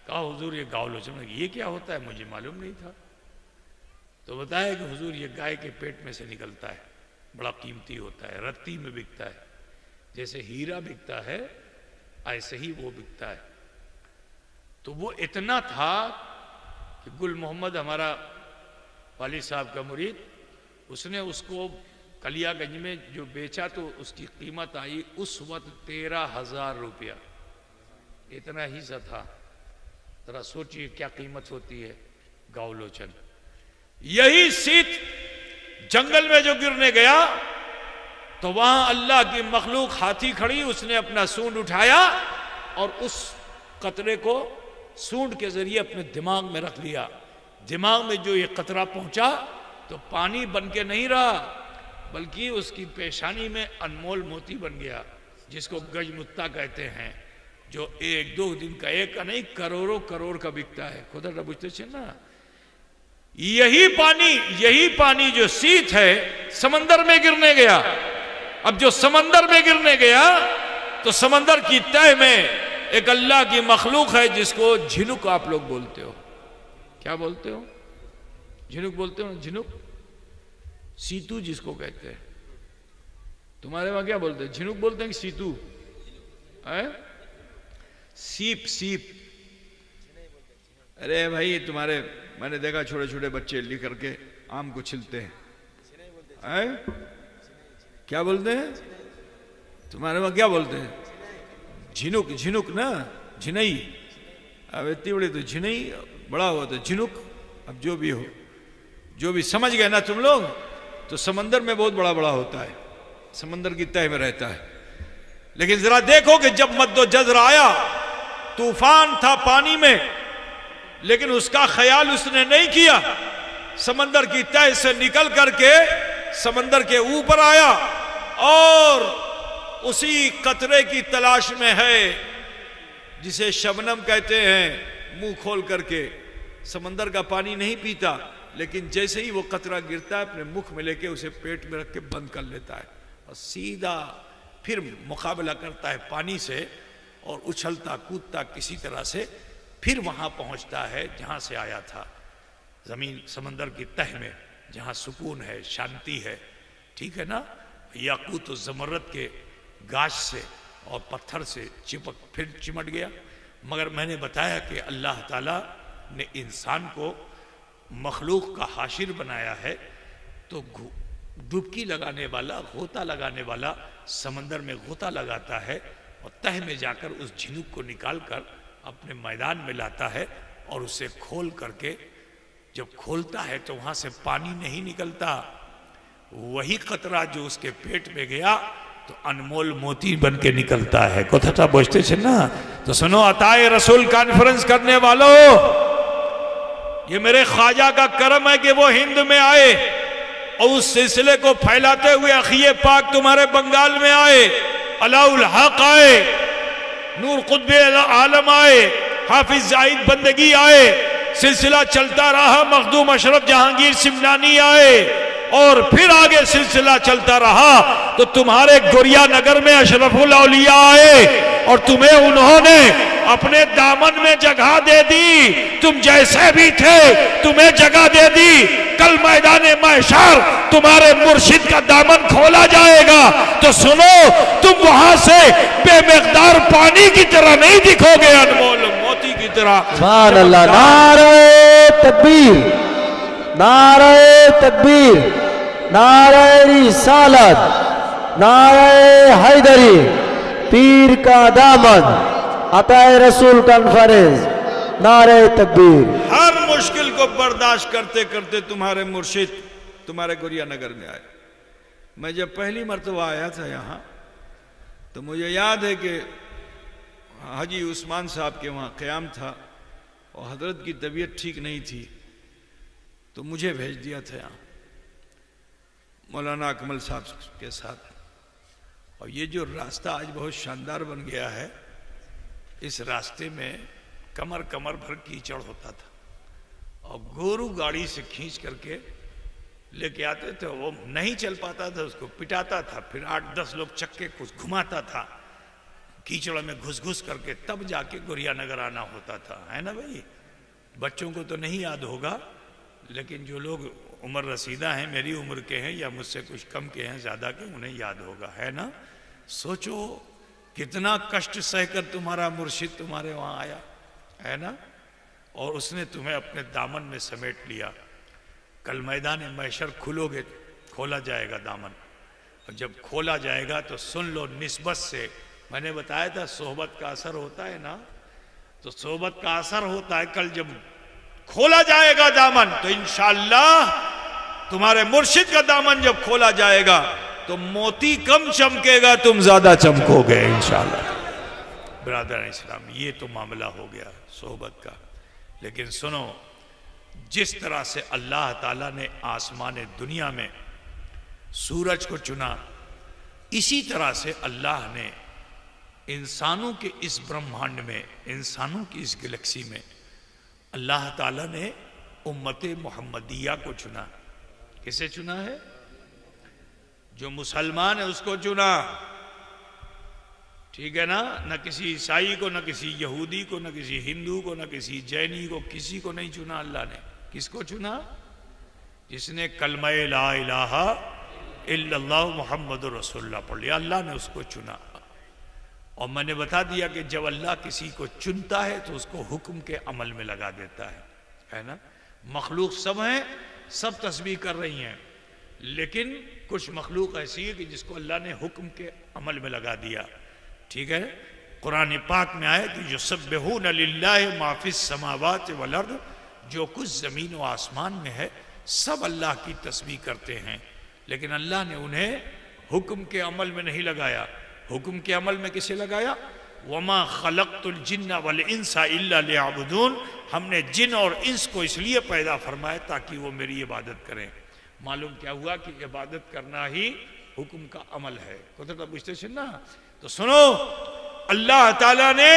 कहा हुजूर ये गावलोचन। ये क्या होता है? मुझे मालूम नहीं था। तो बताया कि हुजूर ये गाय के पेट में से निकलता है, बड़ा कीमती होता है, रत्ती में बिकता है, जैसे हीरा बिकता है ऐसे ही वो बिकता है। तो वो इतना था कि गुल मोहम्मद हमारा वाली साहब का मुरीद, उसने उसको कलियागंज में जो बेचा तो उसकी कीमत आई उस वक्त 13,000 रुपया, इतना ही सा था। जरा सोचिए क्या कीमत होती है गावलोचन। यही सीत जंगल में जो गिरने गया तो वहां अल्लाह की मखलूक हाथी खड़ी, उसने अपना सूंड उठाया और उस कतरे को सूंड के जरिए अपने दिमाग में रख लिया। दिमाग में जो ये कतरा पहुंचा तो पानी बन के नहीं रहा, बल्कि उसकी पेशानी में अनमोल मोती बन गया, जिसको गजमुत्ता कहते हैं, जो 1-2 दिन का, एक का नहीं करोड़ों करोड़ का बिकता है। खुदा ना बुझते छे ना। यही पानी जो सीत है समंदर में गिरने गया। अब जो समंदर में गिरने गया तो समंदर की तह में एक अल्लाह की मखलूक है जिसको झिनुक आप लोग बोलते हो। क्या बोलते हो? झिनुक बोलते हो ना? झिनुक, सीतू जिसको कहते हैं। तुम्हारे वहां क्या बोलते हैं? झिनुक बोलते हैं कि सीतू है? सीप, सीप। अरे भाई तुम्हारे, मैंने देखा छोटे छोटे बच्चे लिख करके आम को छिलते हैं। क्या बोलते हैं तुम्हारे वहां? क्या बोलते हैं? झिनुक, झिनुक ना, झिनई। अब इतनी बड़ी तो झिनई, बड़ा हुआ तो झिनुक। अब जो भी हो, जो भी समझ गए ना तुम लोग। तो समंदर में बहुत बड़ा बड़ा होता है, समंदर की तह में रहता है। लेकिन जरा देखो कि जब मद्दो जज़र आया, तूफान था पानी में, लेकिन उसका ख्याल उसने नहीं किया। समंदर की तह से निकल करके समंदर के ऊपर आया और उसी कतरे की तलाश में है जिसे शबनम कहते हैं। मुंह खोल करके समंदर का पानी नहीं पीता, लेकिन जैसे ही वो कतरा गिरता है अपने मुख में लेके उसे पेट में रख के बंद कर लेता है और सीधा फिर मुकाबला करता है पानी से और उछलता कूदता किसी तरह से फिर वहां पहुंचता है जहां से आया था, जमीन समंदर की तह में, जहां सुकून है, शांति है। ठीक है ना? याकूत और ज़मरत के गाछ से और पत्थर से फिर चिमट गया। मगर मैंने बताया कि अल्लाह ताला ने इंसान को मखलूक का हाशिर बनाया है, तो डुबकी लगाने वाला, गोता लगाने वाला समंदर में गोता लगाता है और तह में जाकर उस झिनुक को निकाल कर अपने मैदान में लाता है और उसे खोल करके जब खोलता है तो वहां से पानी नहीं निकलता, वही कतरा जो उसके पेट में गया तो अनमोल मोती बन के निकलता है। कथा बोझते थे ना। तो सुनो अताए रसूल कॉन्फ्रेंस करने वालों, ये मेरे ख्वाजा का करम है कि वो हिंद में आए और उस सिलसिले को फैलाते हुए अखिए पाक तुम्हारे बंगाल में आए, अलाउल हक आए, नूर कुतबे आलम आए, हाफिज जाहिद बंदगी आए, सिलसिला चलता रहा, मखदूम अशरफ जहांगीर सिमनानी आए और फिर आगे सिलसिला चलता रहा तो तुम्हारे गोरिया नगर में अशरफुल औलिया आए और तुम्हें उन्होंने अपने दामन में जगह दे दी। तुम जैसे भी थे तुम्हें जगह दे दी। कल मैदान महशर तुम्हारे मुर्शिद का दामन खोला जाएगा तो सुनो, तुम वहां से बेमिकदार पानी की तरह नहीं दिखोगे, अनमोल मोती की तरह। सुभान अल्लाह। नारे तकबीर, नारे तकबीर, नारे रिसालत, नारे हैदरी, पीर का दामन, अताए रसूल कॉन्फ्रेंस, नारे तकबीर। हर मुश्किल को बर्दाश्त करते करते तुम्हारे मुर्शिद तुम्हारे गोरिया नगर में आए। मैं जब पहली मर्तबा आया था यहाँ तो मुझे याद है कि हाजी उस्मान साहब के वहाँ क़याम था और हजरत की तबीयत ठीक नहीं थी तो मुझे भेज दिया था यहाँ मौलाना अकमल साहब के साथ। और ये जो रास्ता आज बहुत शानदार बन गया है, इस रास्ते में कमर कमर भर कीचड़ होता था और गोरू गाड़ी से खींच करके लेके आते थे। वो नहीं चल पाता था, उसको पिटाता था, फिर 8-10 लोग चक्के कुछ घुमाता था कीचड़ में घुस घुस करके, तब जाके गोरिया नगर आना होता था, है ना भाई। बच्चों को तो नहीं याद होगा, लेकिन जो लोग उम्र रसीदा हैं, मेरी उम्र के हैं या मुझसे कुछ कम के हैं, ज़्यादा के, उन्हें याद होगा, है ना। सोचो कितना कष्ट सहकर तुम्हारा मुर्शिद तुम्हारे वहाँ आया, है ना, और उसने तुम्हें अपने दामन में समेट लिया। कल मैदान महशर खुलोगे, खोला जाएगा दामन, और जब खोला जाएगा तो सुन लो, निस्बत से मैंने बताया था सोहबत का असर होता है ना, तो सोहबत का असर होता है। कल जब खोला जाएगा दामन तो इंशाअल्लाह तुम्हारे मुर्शिद का दामन जब खोला जाएगा तो मोती कम चमकेगा, तुम ज्यादा चमकोगे इंशाअल्लाह। ब्रदर इस्लाम, ये तो मामला हो गया सोहबत का। लेकिन सुनो, जिस तरह से अल्लाह ताला ने आसमान दुनिया में सूरज को चुना, इसी तरह से अल्लाह ने इंसानों के इस ब्रह्मांड में, इंसानों की इस गैलेक्सी में अल्लाह ताला ने उम्मत मोहम्मदिया को चुना। किसे चुना है? जो मुसलमान है उसको चुना, ठीक है ना। न किसी ईसाई को, न किसी यहूदी को, न किसी हिंदू को, न किसी जैनी को, किसी को नहीं चुना अल्लाह ने। किसको चुना? जिसने कलमा ला इलाहा इल्लल्लाह मुहम्मदुर रसूलुल्लाह पढ़ लिया, अल्लाह ने उसको चुना। और मैंने बता दिया कि जब अल्लाह किसी को चुनता है तो उसको हुक्म के अमल में लगा देता है ना। मखलूक सब हैं, सब तस्बीह कर रही हैं, लेकिन कुछ मखलूक ऐसी है कि जिसको अल्लाह ने हुक्म के अमल में लगा दिया, ठीक है। कुरान पाक में आए कि जो युसब्बिहून लिल्लाहि मा फिस समावाति वल अर्द, जो कुछ ज़मीन व आसमान में है सब अल्लाह की तस्बीह करते हैं, लेकिन अल्लाह ने उन्हें हुक्म के अमल में नहीं लगाया। हुक्म के अमल में किसे लगाया? वमा खलक़तुल जिन्ना वल इंसा इल्ला लियअबुदून, हमने जिन और इंस को इसलिए पैदा फरमाया ताकि वो मेरी इबादत करें। मालूम क्या हुआ कि इबादत करना ही हुक्म का अमल है। तो पूछते ना, तो सुनो, अल्लाह ताला ने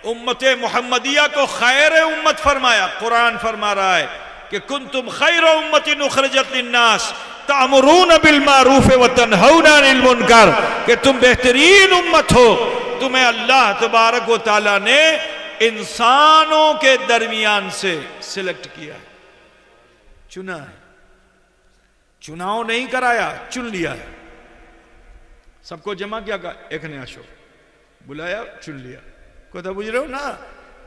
उम्मत मोहम्मदिया को खैर उम्मत फरमाया। कुरान फरमा रहा है कि कुंतुम खैर उम्मतिन उखरिजत लिन्नास तामुरून बिल मारूफ व तनहौना अनिल मुनकर, कि तुम बेहतरीन उम्मत हो। तुम्हें अल्लाह तबारक व तआला ने इंसानों के दरमियान से सिलेक्ट किया है, चुना है। चुनाव नहीं कराया, चुन लिया है। सबको जमा किया, का एक नया शो बुलाया, चुन लिया। को तो बुझ रहे हो ना,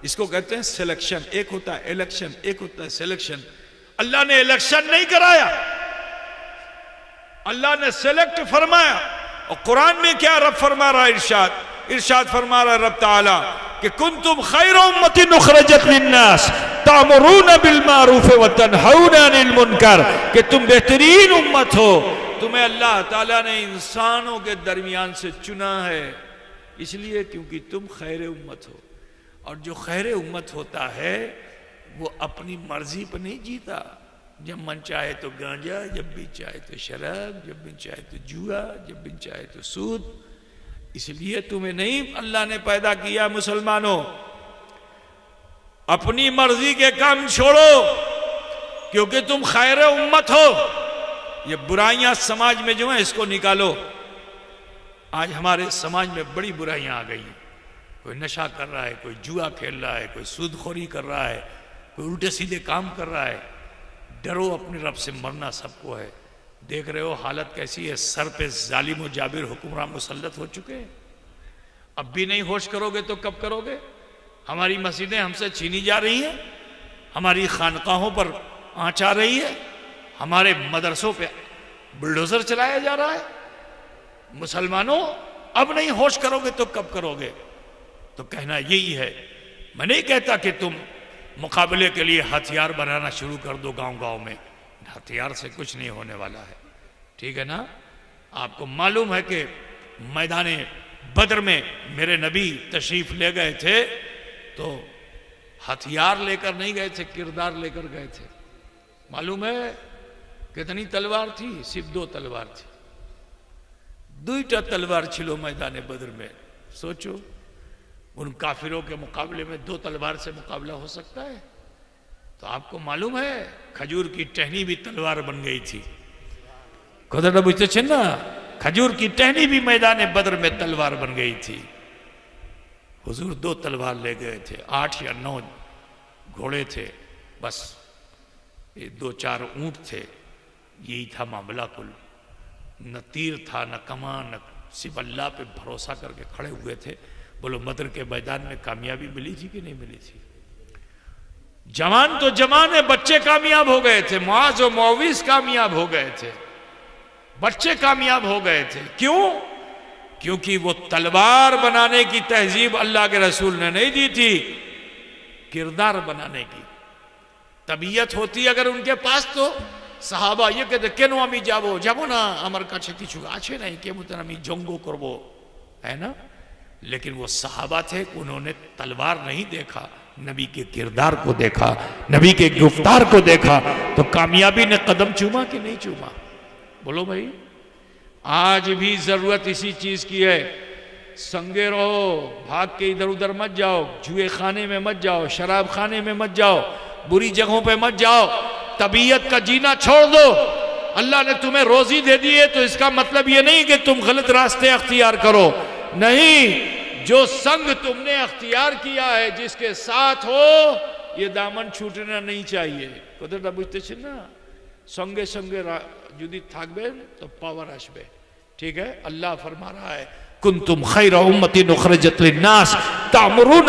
इसको कहते हैं सिलेक्शन। एक होता है इलेक्शन, एक होता है सिलेक्शन। अल्लाह ने इलेक्शन नहीं कराया, अल्लाह ने सिलेक्ट फरमाया। और कुरान में क्या रब फरमा रहा है? इरशाद फरमा रहा है रब ताला, कि कुंतुम खैर उम्मतिन उखरजत लिन्नास तामुरून बिल मारूफ व तनहौना अनिल मुनकर, कि तुम बेहतरीन उम्मत हो, तुम्हें अल्लाह ताला ने इंसानों के दरमियान से चुना है, इसलिए क्योंकि तुम खैर उम्मत हो। और जो खैर उम्मत होता है वो अपनी मर्जी पर नहीं जीता, जब मन चाहे तो गांजा, जब भी चाहे तो शराब, जब भी चाहे तो जुआ, जब भी चाहे तो सूद। इसलिए तुम्हें नहीं अल्लाह ने पैदा किया मुसलमानों, अपनी मर्जी के काम छोड़ो क्योंकि तुम खैर उम्मत हो। ये बुराइयां समाज में जो है इसको निकालो। आज हमारे समाज में बड़ी बुराइयां आ गई हैं, कोई नशा कर रहा है, कोई जुआ खेल रहा है, कोई सूदखोरी कर रहा है, कोई उल्टे सीधे काम कर रहा है। डरो अपने रब से, मरना सबको है। देख रहे हो हालत कैसी है, सर पे जालिम और जाबिर हुक्मरान मुसल्लत हो चुके हैं। अब भी नहीं होश करोगे तो कब करोगे? हमारी मस्जिदें हमसे छीनी जा रही हैं, हमारी खानकाहों पर आंच आ रही है, हमारे मदरसों पे बुलडोजर चलाया जा रहा है। मुसलमानों अब नहीं होश करोगे तो कब करोगे? तो कहना यही है। मैं नहीं कहता कि तुम मुकाबले के लिए हथियार बनाना शुरू कर दो गांव गांव में, हथियार से कुछ नहीं होने वाला है, ठीक है ना। आपको मालूम है कि मैदान बद्र में मेरे नबी तशरीफ ले गए थे तो हथियार लेकर नहीं गए थे, किरदार लेकर गए थे। मालूम है कितनी तलवार थी? सिर्फ 2 तलवार थी। 2टा तलवार छिलो मैदान बद्र में। सोचो उन काफिरों के मुकाबले में 2 तलवार से मुकाबला हो सकता है? तो आपको मालूम है खजूर की टहनी भी तलवार बन गई थी। कदर बुझते ना, खजूर की टहनी भी मैदान बद्र में तलवार बन गई थी। हुजूर 2 तलवार ले गए थे, 8 या 9 घोड़े थे, बस ये 2-4 ऊंट थे, यही था मामला कुल। न तीर था, न कमान, न सिर्फ अल्लाह पे भरोसा करके खड़े हुए थे। बोलो बद्र के मैदान में कामयाबी मिली थी कि नहीं मिली थी? जवान तो जवान है, बच्चे कामयाब हो गए थे, मुआज और मुआविज कामयाब हो गए थे, बच्चे कामयाब हो गए थे। क्यों? क्योंकि वो तलवार बनाने की तहजीब अल्लाह के रसूल ने नहीं दी थी, किरदार बनाने की तबीयत होती अगर उनके पास तो साहबा ये कहते केन आमी जाबो जाबो ना আমার কাছে কিছু আছে নাই কেমন আমি জঙ্গ করব, है ना। लेकिन वो साहबा थे, उन्होंने तलवार नहीं देखा, नबी के किरदार को देखा, नबी के गुफ्तार को देखा, तो कामयाबी ने कदम चूमा कि नहीं चूमा? बोलो भाई। आज भी जरूरत इसी चीज की है। संगे रहो, भाग के इधर उधर मत जाओ, जुए खाने में मत जाओ, शराब खाने में मत जाओ, बुरी जगहों पे मत जाओ, तबीयत का जीना छोड़ दो। अल्लाह ने तुम्हें रोजी दे दी है तो इसका मतलब ये नहीं कि तुम गलत रास्ते अख्तियार करो, नहीं। जो संग तुमने अख्तियार किया है, जिसके साथ हो, ये दामन छूटना नहीं चाहिए। कतटा बुझते ना, संगे संगे जुदी थाकबेन तो पावर आसबे, ठीक है। अल्लाह फरमा रहा है कुंतुम खैर उम्मतिन उखरजत लिन्नास तामुरून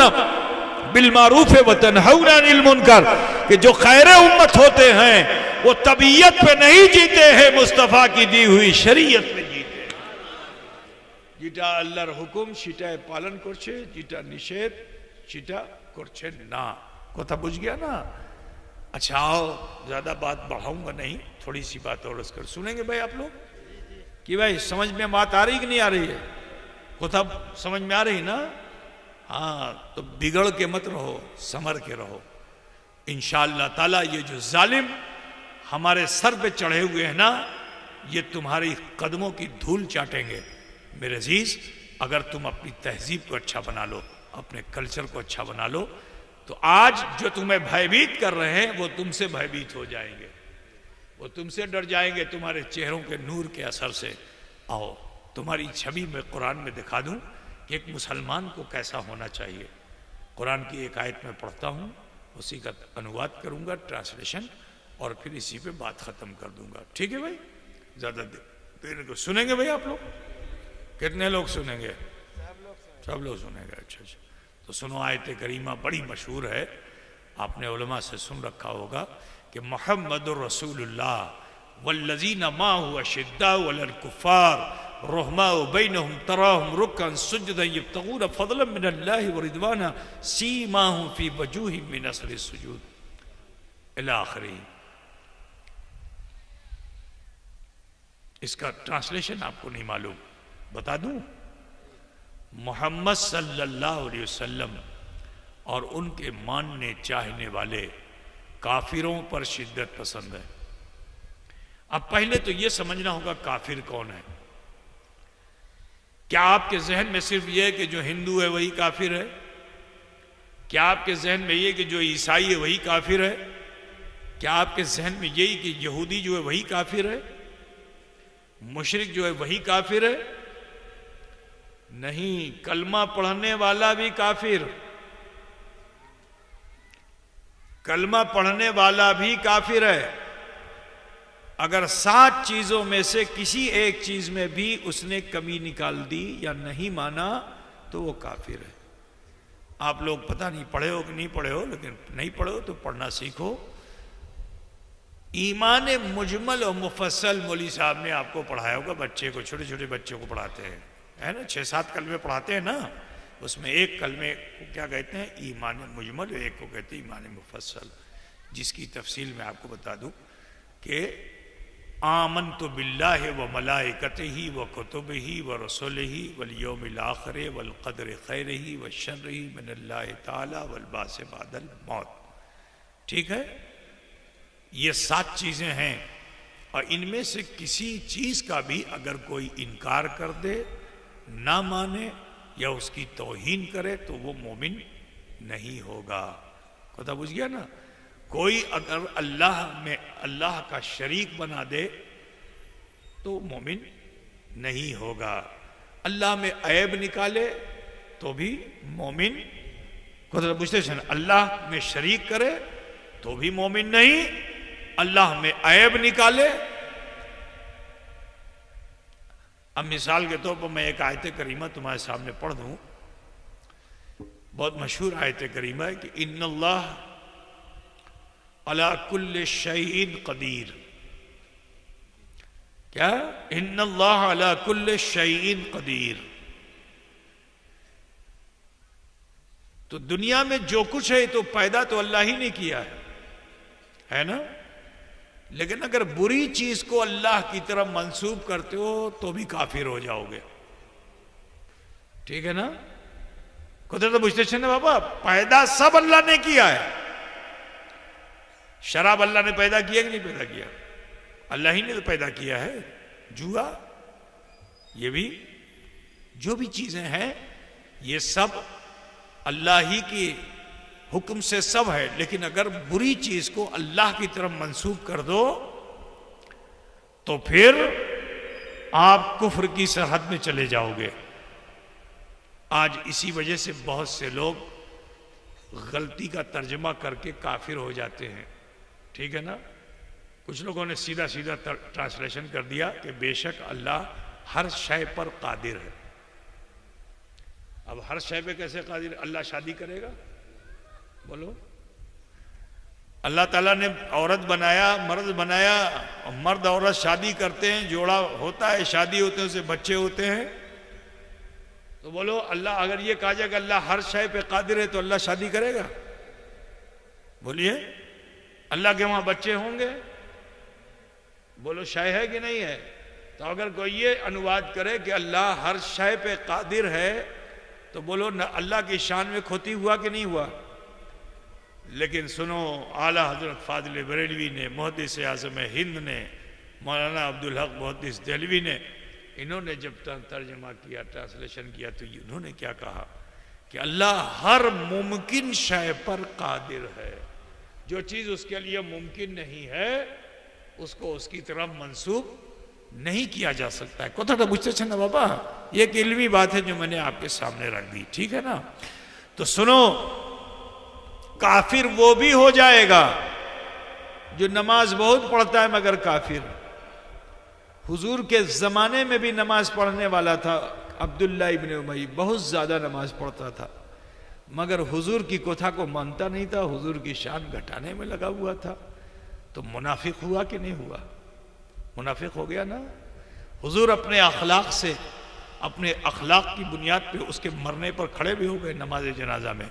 बिल मारूफ व तनहौना अनिल मुनकर, कि जो खैर उम्मत होते हैं वो तबीयत पे नहीं जीते हैं, मुस्तफा की दी हुई शरीयत पे जीते हैं। যেটা আল্লাহর হুকুম সেটাই পালন করছে, যেটা নিষেধ সেটা করছে না। কথা বুঝ गया ना? अच्छा आओ, ज्यादा बात बढ़ाऊंगा नहीं, थोड़ी सी बात और कर सुनेंगे भाई आप लोग कि भाई समझ में बात आ रही कि नहीं आ रही है? कथा समझ में आ रही ना? हाँ, तो बिगड़ के मत रहो, संभर के रहो। इंशाअल्लाह ताला ये जो जालिम हमारे सर पे चढ़े हुए हैं ना, ये तुम्हारी कदमों की धूल चाटेंगे। मेरे अजीज, अगर तुम अपनी तहजीब को अच्छा बना लो, अपने कल्चर को अच्छा बना लो, तो आज जो तुम्हें भयभीत कर रहे हैं वो तुमसे भयभीत हो जाएंगे, वो तुमसे डर जाएंगे तुम्हारे चेहरों के नूर के असर से। आओ तुम्हारी छवि में कुरान में दिखा दूं कि एक मुसलमान को कैसा होना चाहिए। कुरान की एक आयत में पढ़ता हूँ, उसी का अनुवाद करूँगा, ट्रांसलेशन, और फिर इसी पे बात ख़त्म कर दूंगा, ठीक है भाई? ज़्यादा देर को सुनेंगे भाई आप लोग? कितने लोग सुनेंगे? सब लोग सुनेंगे। अच्छा अच्छा, तो सुनो, आयत करीमा बड़ी मशहूर है, आपने उलमा से सुन रखा होगा कि मोहम्मदुर रसूलुल्लाह वल्लज़ीना माहु अशिद्दाउ अलल कुफ़्फ़ार रुहमाउ बैनहुम तराहुम रुक्कन सुजदन यब्तगून फज़लन मिनल्लाहि व रिदवाना सीमाहुम फी वजूहिहिम मिन असरि सुजूद इला आखिरी। इसका ट्रांसलेशन आपको नहीं मालूम, बता दूं? मोहम्मद सल्लल्लाहु अलैहि वसल्लम और उनके मानने चाहने वाले काफिरों पर शिद्दत पसंद है। अब पहले तो यह समझना होगा काफिर कौन है। क्या आपके जहन में सिर्फ यह है कि जो हिंदू है वही काफिर है? क्या आपके जहन में यह कि जो ईसाई है वही काफिर है? क्या आपके जहन में यही कि यहूदी जो है वही काफिर है, मुशरिक जो है वही काफिर है? नहीं, कलमा पढ़ने वाला भी काफिर, कलमा पढ़ने वाला भी काफिर है। अगर 7 चीजों में से किसी एक चीज में भी उसने कमी निकाल दी या नहीं माना तो वो काफिर है। आप लोग पता नहीं पढ़े हो कि नहीं पढ़े हो, लेकिन नहीं पढ़े हो तो पढ़ना सीखो। ईमान मुजमल और मुफस्सल मौली साहब ने आपको पढ़ाया होगा, बच्चे को, छोटे छोटे बच्चों को पढ़ाते हैं, है ना, 6-7 कलमे पढ़ाते हैं ना। उसमें एक कलमे को क्या कहते हैं? ईमान मुजमल, एक को कहते हैं ईमान मुफस्सल, जिसकी तफसील मैं आपको बता दूं कि आमनतु बिल्लाहि व मलाइकतिही व कुतुबिही व रसूलिही वल यौमिल आखिर वल क़द्रि खैरिही व शर्रिही मिनल्लाहि ताला वल बास बादल मौत। ठीक है, ये 7 चीजें हैं और इनमें से किसी चीज का भी अगर कोई इनकार कर दे, ना माने या उसकी तौहीन करे तो वो मोमिन नहीं होगा। কথা बुझ गया ना? कोई अगर अल्लाह में अल्लाह का शरीक बना दे तो मोमिन नहीं होगा। अल्लाह में ऐब निकाले तो भी मोमिन, কথা বুঝতে চান? अल्लाह में शरीक करे तो भी मोमिन नहीं, अल्लाह में ऐब निकाले। अब मिसाल के तौर पर मैं एक आयत करीमा तुम्हारे सामने पढ़ दूं, बहुत मशहूर आयत करीमा है कि इन्नल्लाह अला कुल्ले शैइन कदीर। क्या? इन्नल्लाह अला कुल्ले शैइन कदीर। तो दुनिया में जो कुछ है तो पैदा तो अल्लाह ही ने किया है ना? लेकिन अगर बुरी चीज को अल्लाह की तरफ मंसूब करते हो तो भी काफिर हो जाओगे। ठीक है ना? कुदरत बुझते छे ना बाबा, पैदा सब अल्लाह ने किया है। शराब अल्लाह ने पैदा किया कि नहीं पैदा किया? अल्लाह ही ने तो पैदा किया है। जुआ, ये भी, जो भी चीजें हैं ये सब अल्लाह ही की हुक्म से सब है। लेकिन अगर बुरी चीज को अल्लाह की तरफ मंसूब कर दो तो फिर आप कुफ्र की सरहद में चले जाओगे। आज इसी वजह से बहुत से लोग गलती का तर्जमा करके काफिर हो जाते हैं। ठीक है ना? कुछ लोगों ने सीधा सीधा ट्रांसलेशन कर दिया कि बेशक अल्लाह हर शय पर कादिर है। अब हर शय पे कैसे कादिर? अल्लाह शादी करेगा? बोलो। अल्लाह ताला ने औरत बनाया, मर्द बनाया, और मर्द औरत शादी करते हैं, जोड़ा होता है, शादी होते हैं, उससे बच्चे होते हैं। तो बोलो अल्लाह, अगर ये कहा जाए कि अल्लाह हर शय पे कादिर है तो अल्लाह शादी करेगा? बोलिए, अल्लाह के वहां बच्चे होंगे? बोलो शय है कि नहीं है? तो अगर कोई ये अनुवाद करे कि अल्लाह हर शय पे कादिर है तो बोलो न अल्लाह की शान में खोती हुआ कि नहीं हुआ? लेकिन सुनो, आला हजरत फाजिल बरेलवी ने, मुहद्दिस आज़म हिंद ने, मौलाना अब्दुल हक मुहद्दिस देहलवी ने, इन्होंने जब तर्जमा किया, ट्रांसलेशन किया, तो इन्होंने क्या कहा कि अल्लाह हर मुमकिन शय पर कादिर है। जो चीज उसके लिए मुमकिन नहीं है उसको उसकी तरफ मंसूब नहीं किया जा सकता है। कथाटा बुझते छे ना बाबा? ये एक इल्मी बात है जो मैंने आपके सामने रख दी। ठीक है ना? तो सुनो, काफिर वो भी हो जाएगा जो नमाज बहुत पढ़ता है मगर काफिर। हुजूर के जमाने में भी नमाज पढ़ने वाला था अब्दुल्ला इब्न उमई, बहुत ज्यादा नमाज पढ़ता था मगर हुजूर की कथा को मानता नहीं था, हुजूर की शान घटाने में लगा हुआ था। तो मुनाफिक हुआ कि नहीं हुआ? मुनाफिक हो गया ना? हुजूर अपने अखलाक से, अपने अखलाक की बुनियाद पे उसके मरने पर खड़े भी हो गए नमाज जनाजा में,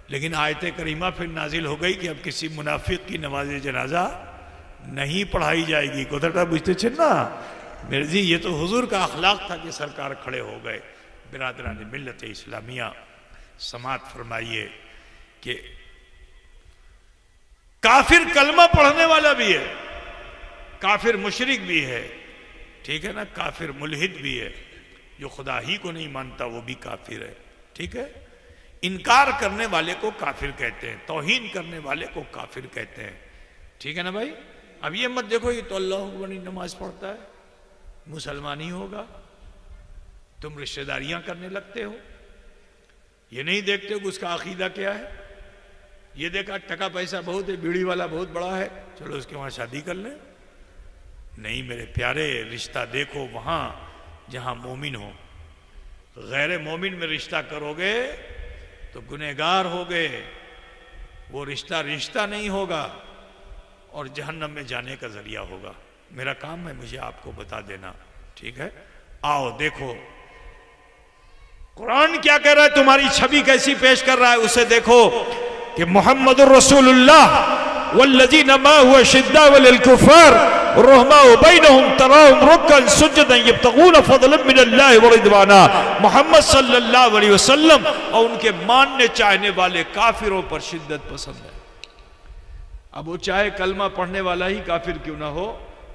लेकिन आयत करीमा फिर नाजिल हो गई कि अब किसी मुनाफिक की नमाज जनाजा नहीं पढ़ाई जाएगी। कोथटा बुझते छे ना मेरे जी, ये तो हुजूर का अखलाक था कि सरकार खड़े हो गए। बिरादरान मिल्लत इस्लामिया, समात फरमाइए कि काफिर कलमा पढ़ने वाला भी है, काफिर मुशरिक भी है, ठीक है ना, काफिर मुल्हिद भी है, जो खुदा ही को नहीं मानता वो भी काफिर है, ठीक है। इनकार करने वाले को काफिर कहते हैं, तौहीन करने वाले को काफिर कहते हैं, ठीक है ना भाई। अब ये मत देखो ये तो अल्लाह अकबर की नमाज पढ़ता है, मुसलमान ही होगा, तुम रिश्तेदारियां करने लगते हो, ये नहीं देखते हो कि उसका अकीदा क्या है। ये देखा टका पैसा बहुत है, बीड़ी वाला बहुत बड़ा है, चलो उसके वहां शादी कर ले। नहीं मेरे प्यारे, रिश्ता देखो वहां जहां मोमिन हो। गैर मोमिन में रिश्ता करोगे तो गुनहगार हो गए, वो रिश्ता रिश्ता नहीं होगा और जहन्नम में जाने का जरिया होगा। मेरा काम है मुझे आपको बता देना, ठीक है। आओ देखो कुरान क्या कह रहा है, तुम्हारी छवि कैसी पेश कर रहा है, उसे देखो कि मोहम्मदुर रसूलुल्लाह वल्लज़ीना माअहु अशिद्दाउ अलल कुफ़ार रुहमाउ बैनहुम तराहुम रुक्कन सुज्जदन यब्तगून फज़लन मिनल्लाहि व रिदवाना। मोहम्मद सल्लल्लाहु अलैहि वसल्लम और उनके मानने चाहने वाले काफिरों पर शिद्दत पसंद है। अब वो चाहे कलमा पढ़ने वाला ही काफिर क्यों ना हो,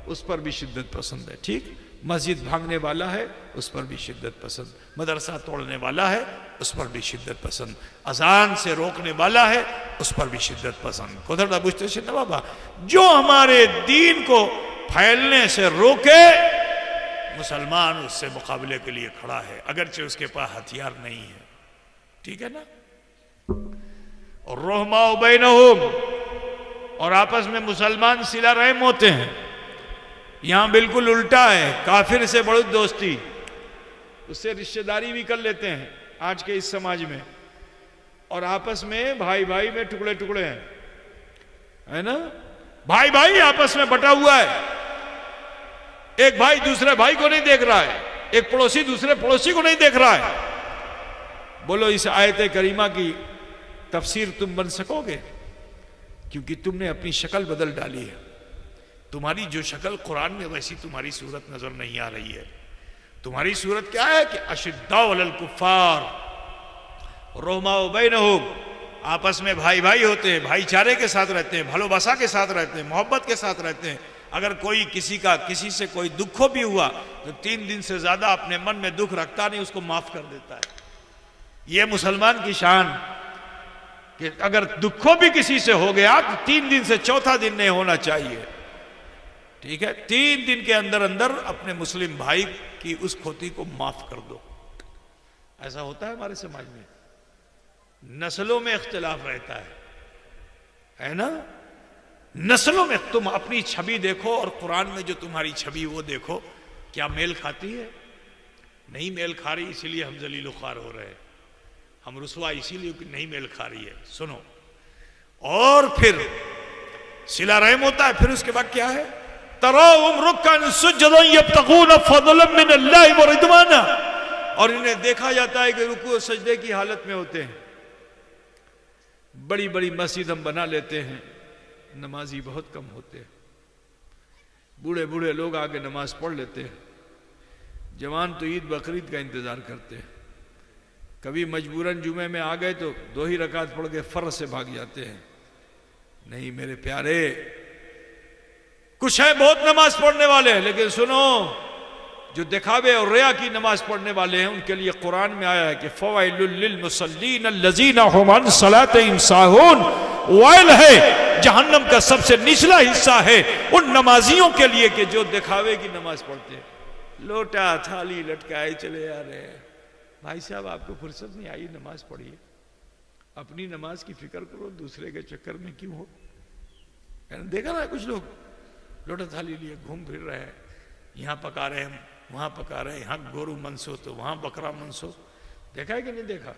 उस पर भी शिद्दत पसंद है, ठीक। मस्जिद भागने वाला है उस पर भी शिद्दत पसंद, मदरसा तोड़ने वाला है उस पर भी शिद्दत पसंद, अजान से रोकने वाला है उस पर भी शिद्दत पसंद। कोथरदा बुझते छे ना बाबा, जो हमारे दीन को फैलने से रोके मुसलमान उससे मुकाबले के लिए खड़ा है, अगरचे उसके पास हथियार नहीं है, ठीक है ना। और रहमाउ बैनहुम, और आपस में मुसलमान सिला रहम होते हैं। यहां बिल्कुल उल्टा है, काफिर से बड़ी दोस्ती, उससे रिश्तेदारी भी कर लेते हैं आज के इस समाज में, और आपस में भाई भाई में टुकड़े टुकड़े हैं, है ना। भाई भाई आपस में बटा हुआ है, एक भाई दूसरे भाई को नहीं देख रहा है, एक पड़ोसी दूसरे पड़ोसी को नहीं देख रहा है। बोलो इस आयत करीमा की तफसीर तुम बन सकोगे? क्योंकि तुमने अपनी शक्ल बदल डाली है। तुम्हारी जो शक्ल कुरान में वैसी तुम्हारी सूरत नजर नहीं आ रही है। तुम्हारी सूरत क्या है कि अशिद्दाउ अलल कुफ्फार रुहमाउ बैनहुम, आपस में भाई भाई होते हैं, भाईचारे के साथ रहते हैं, भालोबासा के साथ रहते हैं, मोहब्बत के साथ रहते हैं। अगर कोई किसी से कोई दुखो भी हुआ तो 3 दिन से ज्यादा अपने मन में दुख रखता नहीं, उसको माफ कर देता है। यह मुसलमान की शान कि अगर दुखो भी किसी से हो गया तो 3 दिन से चौथा दिन नहीं होना चाहिए, ठीक है। 3 दिन के अंदर अंदर अपने मुस्लिम भाई की उस खोती को माफ कर दो। ऐसा होता है हमारे समाज में, नस्लों में इख्तिलाफ रहता है ना। नस्लों में तुम अपनी छवि देखो और कुरान में जो तुम्हारी छवि वो देखो, क्या मेल खाती है? नहीं मेल खा रही, इसीलिए हम जलील ख्वार हो रहे हैं, हम रुसवा इसीलिए कि नहीं मेल खा रही है। सुनो, और फिर सिला रहम होता है, फिर उसके बाद क्या है, तराहुम रुक्कन सुज्जदन यब्तगून फज़लन मिनल्लाहि व रिदवाना, और इन्हें देखा जाता है कि रुकू और सजदे की हालत में होते हैं। बड़ी बड़ी मस्जिद हम बना लेते हैं, नमाजी बहुत कम होते हैं। बूढ़े बूढ़े लोग आगे नमाज पढ़ लेते हैं, जवान तो ईद बकरीद का इंतजार करते हैं। कभी मजबूरन जुमे में आ गए तो 2 ही रकात पढ़ के फर्ज से भाग जाते हैं। नहीं मेरे प्यारे, कुछ है बहुत नमाज पढ़ने वाले, लेकिन सुनो, जो दिखावे और रिया की नमाज पढ़ने वाले हैं उनके लिए कुरान में आया है कि फवाइलुल लिल मुसल्लीन अल्लज़ीना हुम अन सलातिहिम साहून, वाइल है, जहन्नम का सबसे निचला हिस्सा है उन नमाजियों के लिए कि जो दिखावे की नमाज पढ़ते हैं, लोटा थाली लटकाए चले आ रहे हैं। भाई साहब आपको फुर्सत नहीं आई, नमाज पढ़िए, अपनी नमाज की फिक्र करो, दूसरे के चक्कर में क्यों हो। देखा ना कुछ लोग लोटा थाली लिए घूम फिर रहे हैं, यहाँ पका रहे हैं, वहां पका रहे हैं, यहाँ गोरू मनसो तो वहां बकरा मनसो, देखा है कि नहीं देखा?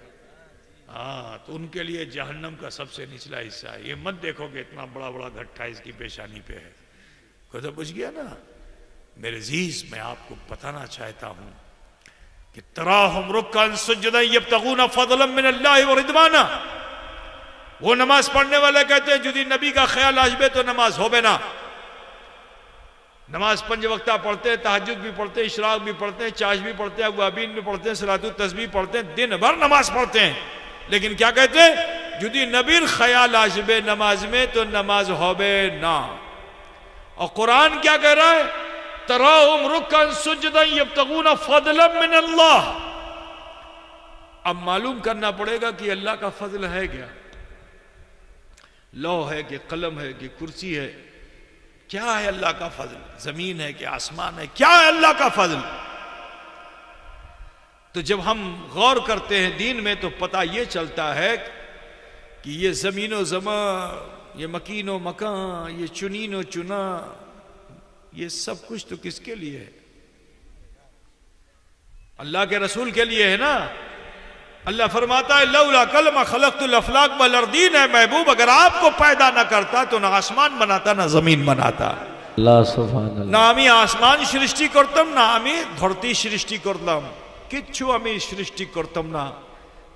हाँ, तो उनके लिए जहन्नम का सबसे निचला हिस्सा है। ये मत देखो कि इतना बड़ा बड़ा गट्ठा इसकी पेशानी पे है, कोई तो बुझ गया ना। मेरे अजीज, मैं आपको बताना चाहता हूं कि तराहुम रुक्कन सुज्जदन यब्तगून फज़लन मिनल्लाहि व रिदवाना। वो नमाज पढ़ने वाले कहते हैं यदि नबी का ख्याल आजबे तो नमाज होबे ना। नमाज 5 वक्ता पढ़ते हैं, तहज्जुद भी पढ़ते हैं, इशराक भी पढ़ते हैं, चाश भी पढ़ते हैं, अवाबीन भी पढ़ते हैं, सलातुत तस्बीह पढ़ते हैं, दिन भर नमाज पढ़ते हैं। लेकिन क्या कहते हैं? यदि नबीर ख्याल आजबे नमाज में तो नमाज होबे ना। और कुरान क्या कह रहा है? तराहुम रुक्कन सुज्जदन यब्तगून फज़लन मिन अल्लाह। अब मालूम करना पड़ेगा कि अल्लाह का फजल है क्या? लौह है कि कलम है कि कुर्सी है? क्या है अल्लाह का फजल? जमीन है कि आसमान है? क्या है अल्लाह का फजल? तो जब हम गौर करते हैं दीन में तो पता यह चलता है कि ये जमीनो जमा, ये मकीनो मकान, ये चुनीनो चुना, ये सब कुछ तो किसके लिए है? अल्लाह के रसूल के लिए है ना। अल्लाह फरमाता है लौला कलमा खलक़तुल अफ़लाक वल अर्दीन, है महबूब अगर आपको पैदा ना करता तो ना आसमान बनाता ना जमीन बनाता। अल्लाह सुभान अल्लाह। ना आमी आसमान सृष्टि करतम ना आमी धरती सृष्टि करतम, किच्छु आमी सृष्टि करतम ना।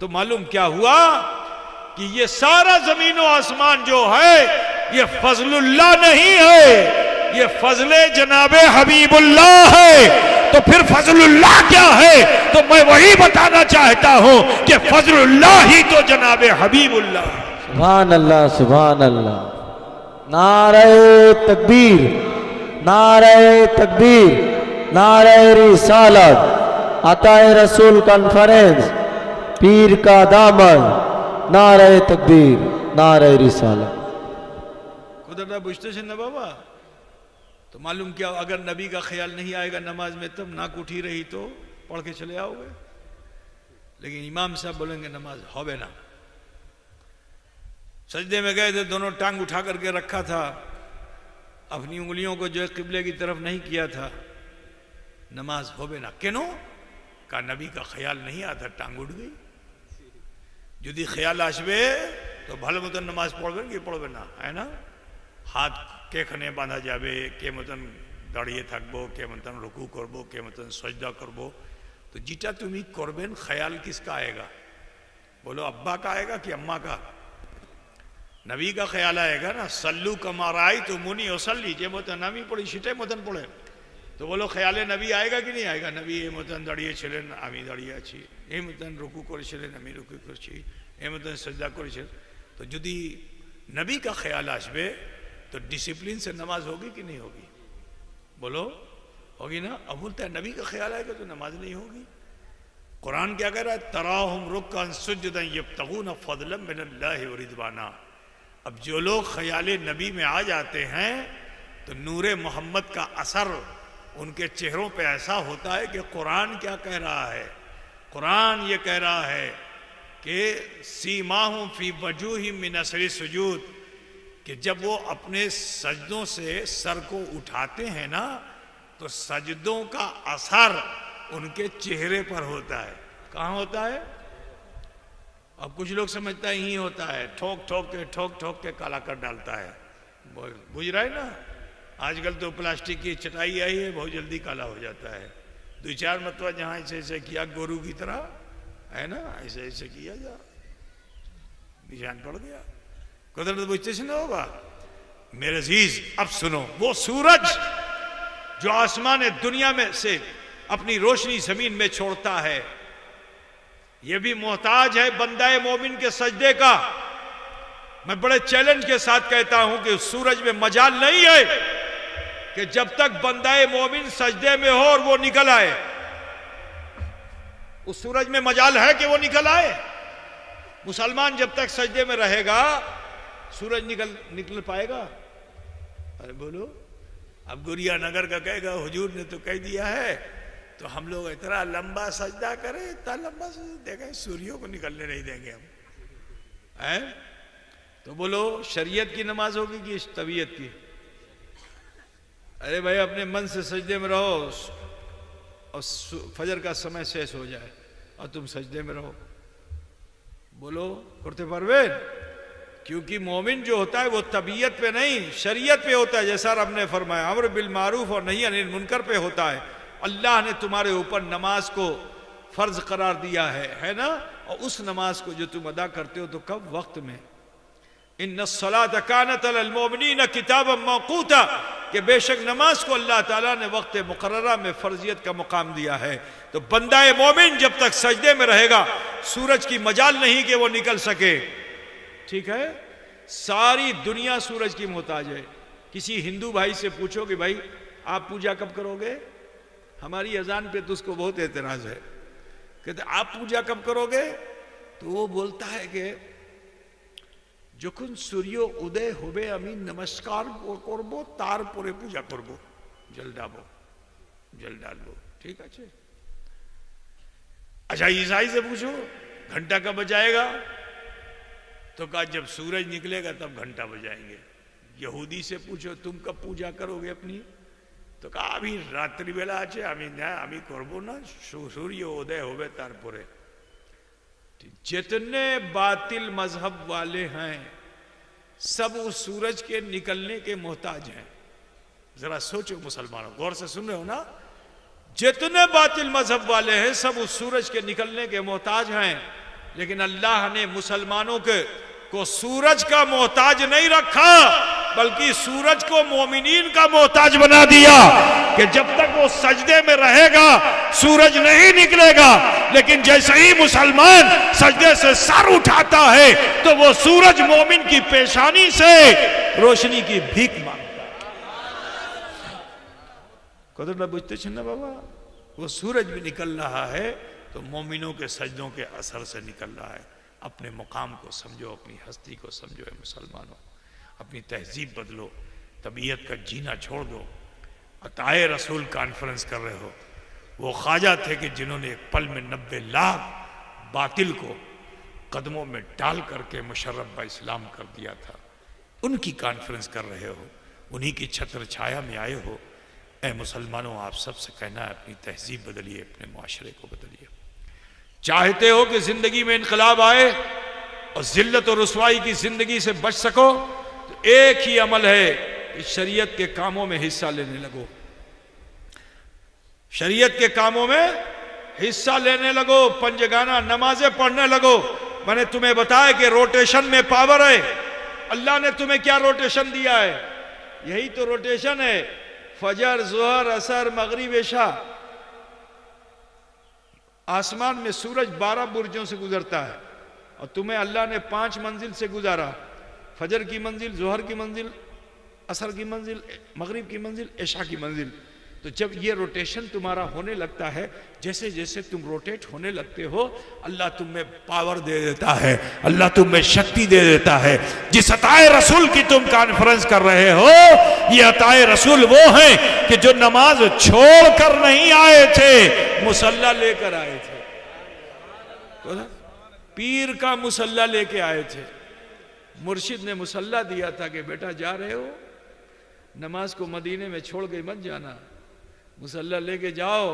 तो मालूम क्या हुआ कि ये सारा जमीन और आसमान जो है ये फजलुल्लाह नहीं है, ये फजले जनाबे हबीबुल्लाह है। तो फिर फजलुल्लाह क्या है? तो मैं वही बताना चाहता हूं कि फजलुल्लाह ही तो जनाबे हबीबुल्लाह। सुभान अल्लाह, सुभान अल्लाह। नारे तकबीर, नारे तकबीर, नारे रिसालत, अताए रसूल कॉन्फ्रेंस, पीर का दामन, नारे तकबीर, नारे रिसालत। खुदा बुझते से न बाबा। तो मालूम क्या, अगर नबी का ख्याल नहीं आएगा नमाज में तब नाक उठी रही तो पढ़ के चले आओगे। लेकिन इमाम साहब बोलेंगे नमाज होबे ना। सजदे में गए थे, दोनों टांग उठा करके रखा था, अपनी उंगलियों को जो है किबले की तरफ नहीं किया था, नमाज होबे ना। क्यों? का नबी का ख्याल नहीं आता, टांग उठ गई। यदि ख्याल आसबे तो भले मतन नमाज पढ़बे कि पढ़बे ना, है ना। हाथ के खने बांधा जाबे, के मतन दाड़िए थाकबो, के मतन रुकू करबो, के मतन सजदा करबो। तो जीटा तुम्हें करबेन ख्याल किसका आएगा? बोलो अब्बा का आएगा कि अम्मा का? नबी का ख्याल आएगा ना। सल्लू कमा राई तो मुनी ओसल्ली, जे मतन नबी पढ़ी सीटे मतन पढ़े। तो बोलो ख्याले नबी आएगा कि नहीं आएगा? नबी ए मतन दाड़िए छिलेन, आमी दाड़िए आছি, ए मतन रुकू करेছিলেন, আমি रुकू করছি, ए मतन सजदा করেছিলেন। तो यदि नबी का ख्याल आसबे तो डिसिप्लिन से नमाज होगी कि नहीं होगी? बोलो होगी ना। अब बोलता है नबी का ख्याल आएगा तो नमाज नहीं होगी। कुरान क्या कह रहा है? तराहुम रुक्कन सुज्जदन यब्तगून फज़लन मिनल्लाहि व रिदवाना। अब जो लोग ख्याल नबी में आ जाते हैं तो नूरे मोहम्मद का असर उनके चेहरों पे ऐसा होता है कि कुरान क्या कह रहा है? कुरान ये कह रहा है कि सीमाहुम फी वजूहिम मिन असरी सुजूद, कि जब वो अपने सजदों से सर को उठाते हैं ना तो सजदों का असर उनके चेहरे पर होता है। कहाँ होता है? अब कुछ लोग समझता है यही होता है, ठोक ठोक के काला कर डालता है। बुझ रहा है ना। आजकल तो प्लास्टिक की चटाई आई है, बहुत जल्दी काला हो जाता है। 2-4 मतवा जहाँ ऐसे ऐसे किया गोरू की तरह, है ना, ऐसे ऐसे किया जा, निशान पड़ गया। कुदरत बुझते से ना होगा। मेरे अजीज अब सुनो, वो सूरज जो आसमान दुनिया में से अपनी रोशनी जमीन में छोड़ता है, ये भी मोहताज है बंदाए मोमिन के सजदे का। मैं बड़े चैलेंज के साथ कहता हूं कि उस सूरज में मजाल नहीं है कि जब तक बंदाए मोमिन सजदे में हो और वो निकल आए। उस सूरज में मजाल है कि वो निकल आए। मुसलमान जब तक सजदे में रहेगा सूरज निकल पाएगा? अरे बोलो। अब गुरिया नगर का कहेगा हुजूर ने तो कह दिया है तो हम लोग इतना लंबा सजदा करें, इतना लंबा सजदा देखें, सूर्यों को निकलने नहीं देंगे हम, हैं? तो बोलो शरीयत की नमाज होगी कि तबीयत की? अरे भाई अपने मन से सजदे में रहो और फजर का समय शेष हो जाए और तुम सजदे में रहो। बोलो करते परवेन क्योंकि मोमिन जो होता है वो तबीयत पे नहीं शरीयत पे होता है, जैसा रब ने फरमाया अम्र बिल मारूफ और नहीं अनिल मुनकर पे होता है। अल्लाह ने तुम्हारे ऊपर नमाज को फर्ज करार दिया है ना, और उस नमाज को जो तुम अदा करते हो तो कब, वक्त में। इन्नस्सलात कानत अलल मोमिनीन किताबन मौकूता, कि बेशक नमाज को अल्लाह ताला ने वक्त मुकर्ररा में फर्जियत का मुकाम दिया है। तो बंदाए मोमिन जब तक सजदे में रहेगा सूरज की मजाल नहीं कि वो निकल सके। ठीक है, सारी दुनिया सूरज की मोहताज है। किसी हिंदू भाई से पूछो कि भाई आप पूजा कब करोगे, हमारी अजान पे तो उसको बहुत एतराज है। कहते आप पूजा कब करोगे, तो वो बोलता है कि যখন সূর্য উদয় হবে আমি নমস্কার করব, তারপরে পূজা করব, জল डालबो। ठीक है। अच्छा ईसाई से पूछो घंटा कब बजाएगा, तो कहा जब सूरज निकलेगा तब घंटा बजाएंगे। यहूदी से पूछो तुम कब पूजा करोगे अपनी, तो कहा अभी रात्रि बेला আছে আমি করব না, सूर्य उदय होवे तारपरे। जितने बातिल मजहब वाले हैं सब उस सूरज के निकलने के मोहताज हैं। जरा सोचो मुसलमानों, गौर से सुन रहे हो ना, जितने बातिल मजहब वाले हैं सब उस सूरज के निकलने के मोहताज हैं। लेकिन अल्लाह ने मुसलमानों को सूरज का मोहताज नहीं रखा, बल्कि सूरज को मोमिनीन का मोहताज बना दिया कि जब तक वो सजदे में रहेगा सूरज नहीं निकलेगा। लेकिन जैसे ही मुसलमान सजदे से सर उठाता है तो वो सूरज मोमिन की पेशानी से रोशनी की भीख मांगता है। कदर बुझते ना बाबा, वो सूरज भी निकल रहा है तो मोमिनों के सजदों के असर से निकल रहा है। अपने मुकाम को समझो, अपनी हस्ती को समझो है मुसलमानों, अपनी तहजीब बदलो, तबीयत का जीना छोड़ दो। अताए रसूल कॉन्फ्रेंस कर रहे हो, वो ख्वाजा थे कि जिन्होंने एक पल में 90 लाख बातिल को कदमों में डाल करके मुशर्रफ बा इस्लाम कर दिया था। उनकी कॉन्फ्रेंस कर रहे हो, उन्हीं की छत्र छाया में आए हो। ए मुसलमानों, आप सबसे कहना है अपनी तहजीब बदलिए, अपने मुआशरे को बदलिए। चाहते हो कि जिंदगी में इनकलाब आए और जिल्लत और रुसवाई की जिंदगी से बच सको, तो एक ही अमल है कि शरीयत के कामों में हिस्सा लेने लगो। शरीयत के कामों में हिस्सा लेने लगो, पंजगाना नमाजें पढ़ने लगो। मैंने तुम्हें बताया कि रोटेशन में पावर है। अल्लाह ने तुम्हें क्या रोटेशन दिया है, यही तो रोटेशन है। फजर, जोहर, असर, मगरिब, इशा। आसमान में सूरज 12 बुर्जों से गुजरता है और तुम्हें अल्लाह ने 5 मंजिल से गुजारा। फजर की मंजिल, जोहर की मंजिल, असर की मंजिल, मगरिब की मंजिल, इशा की मंजिल। तो जब ये रोटेशन तुम्हारा होने लगता है, जैसे जैसे तुम रोटेट होने लगते हो, अल्लाह तुम्हें पावर दे देता है, अल्लाह तुम्हें शक्ति दे देता है। जिस अताए रसूल की तुम कॉन्फ्रेंस कर रहे हो, ये अताए रसूल वो हैं कि जो नमाज छोड़ कर नहीं आए थे, मुसल्ला लेकर आए थे। पीर का मुसल्ला लेके आए थे। मुर्शिद ने मुसल्ला दिया था कि बेटा जा रहे हो, नमाज को मदीने में छोड़ के मत जाना, मुसल्ला लेके जाओ।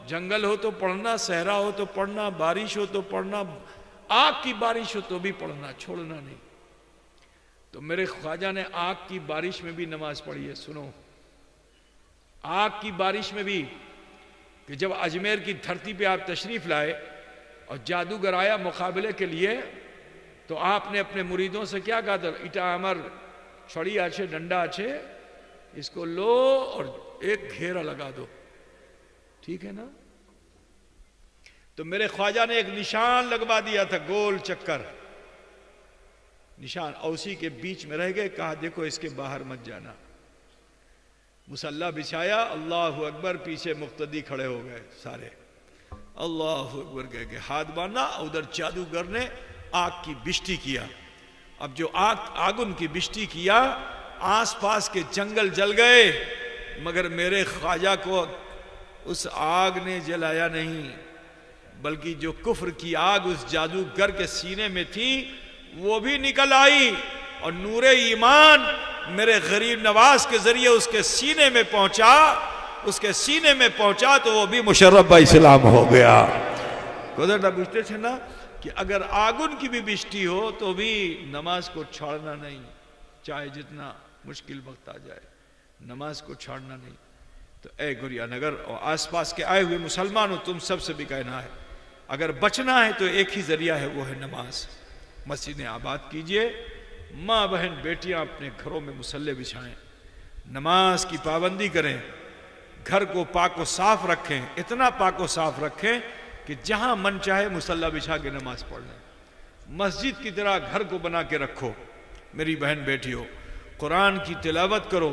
जंगल हो तो पढ़ना, सहरा हो तो पढ़ना, बारिश हो तो पढ़ना, आग की बारिश हो तो भी पढ़ना, छोड़ना नहीं। तो मेरे ख्वाजा ने आग की बारिश में भी नमाज पढ़ी है। सुनो, आग की बारिश में भी, कि जब अजमेर की धरती पे आप तशरीफ लाए और जादूगर आया मुकाबले के लिए, तो आपने अपने मुरीदों से क्या कहा था, इटा अमर छड़ी आछे, डंडा आछे, इसको लो और एक घेरा लगा दो। ठीक है ना। तो मेरे ख्वाजा ने एक निशान लगवा दिया था, गोल चक्कर निशान, औसी के बीच में रह गए। कहा देखो इसके बाहर मत जाना। मुसल्ला बिछाया, अल्लाह अकबर, पीछे मुक्तदी खड़े हो गए सारे, अल्लाह अकबर कह के हाथ बांधा। उधर जादूगर ने आग की बिष्टी किया। अब जो आग की बिष्टी किया, आसपास के जंगल जल गए, मगर मेरे ख्वाजा को उस आग ने जलाया नहीं, बल्कि जो कुफ्र की आग उस जादूगर के सीने में थी वो भी निकल आई, और नूरे ईमान मेरे गरीब नवाज के जरिए उसके सीने में पहुंचा। उसके सीने में पहुंचा तो वो भी मुशर्रफ बा इस्लाम हो गया। बुझते थे ना। कि अगर आगुन की भी बिष्टी हो तो भी नमाज को छोड़ना नहीं, चाहे जितना मुश्किल वक्त आ जाए, नमाज को छोड़ना नहीं। तो ए गुरिया नगर और आसपास के आए हुए मुसलमानों, तुम सबसे भी कहना है, अगर बचना है तो एक ही जरिया है, वो है नमाज। मस्जिदें आबाद कीजिए, माँ बहन बेटियां अपने घरों में मुसल्ले बिछाएं, नमाज की पाबंदी करें, घर को पाक व साफ रखें, इतना पाक व साफ रखें कि जहां मन चाहे मुसल्ला बिछा के नमाज पढ़ लें। मस्जिद की तरह घर को बना के रखो। मेरी बहन बेटियों, कुरान की तिलावत करो,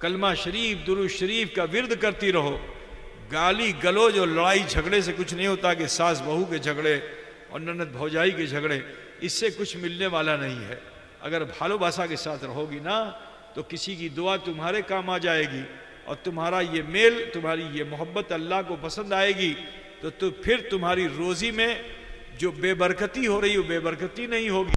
कलमा शरीफ दुरूद शरीफ का विर्द करती रहो। गाली गलौज और लड़ाई झगड़े से कुछ नहीं होता कि सास बहू के झगड़े और ननद भौजाई के झगड़े, इससे कुछ मिलने वाला नहीं है। अगर भालोबासा के साथ रहोगी ना तो किसी की दुआ तुम्हारे काम आ जाएगी और तुम्हारा ये मेल, तुम्हारी ये मोहब्बत अल्लाह को पसंद आएगी। तो फिर तुम्हारी रोजी में जो बेबरकती हो रही है वो बेबरकती नहीं होगी।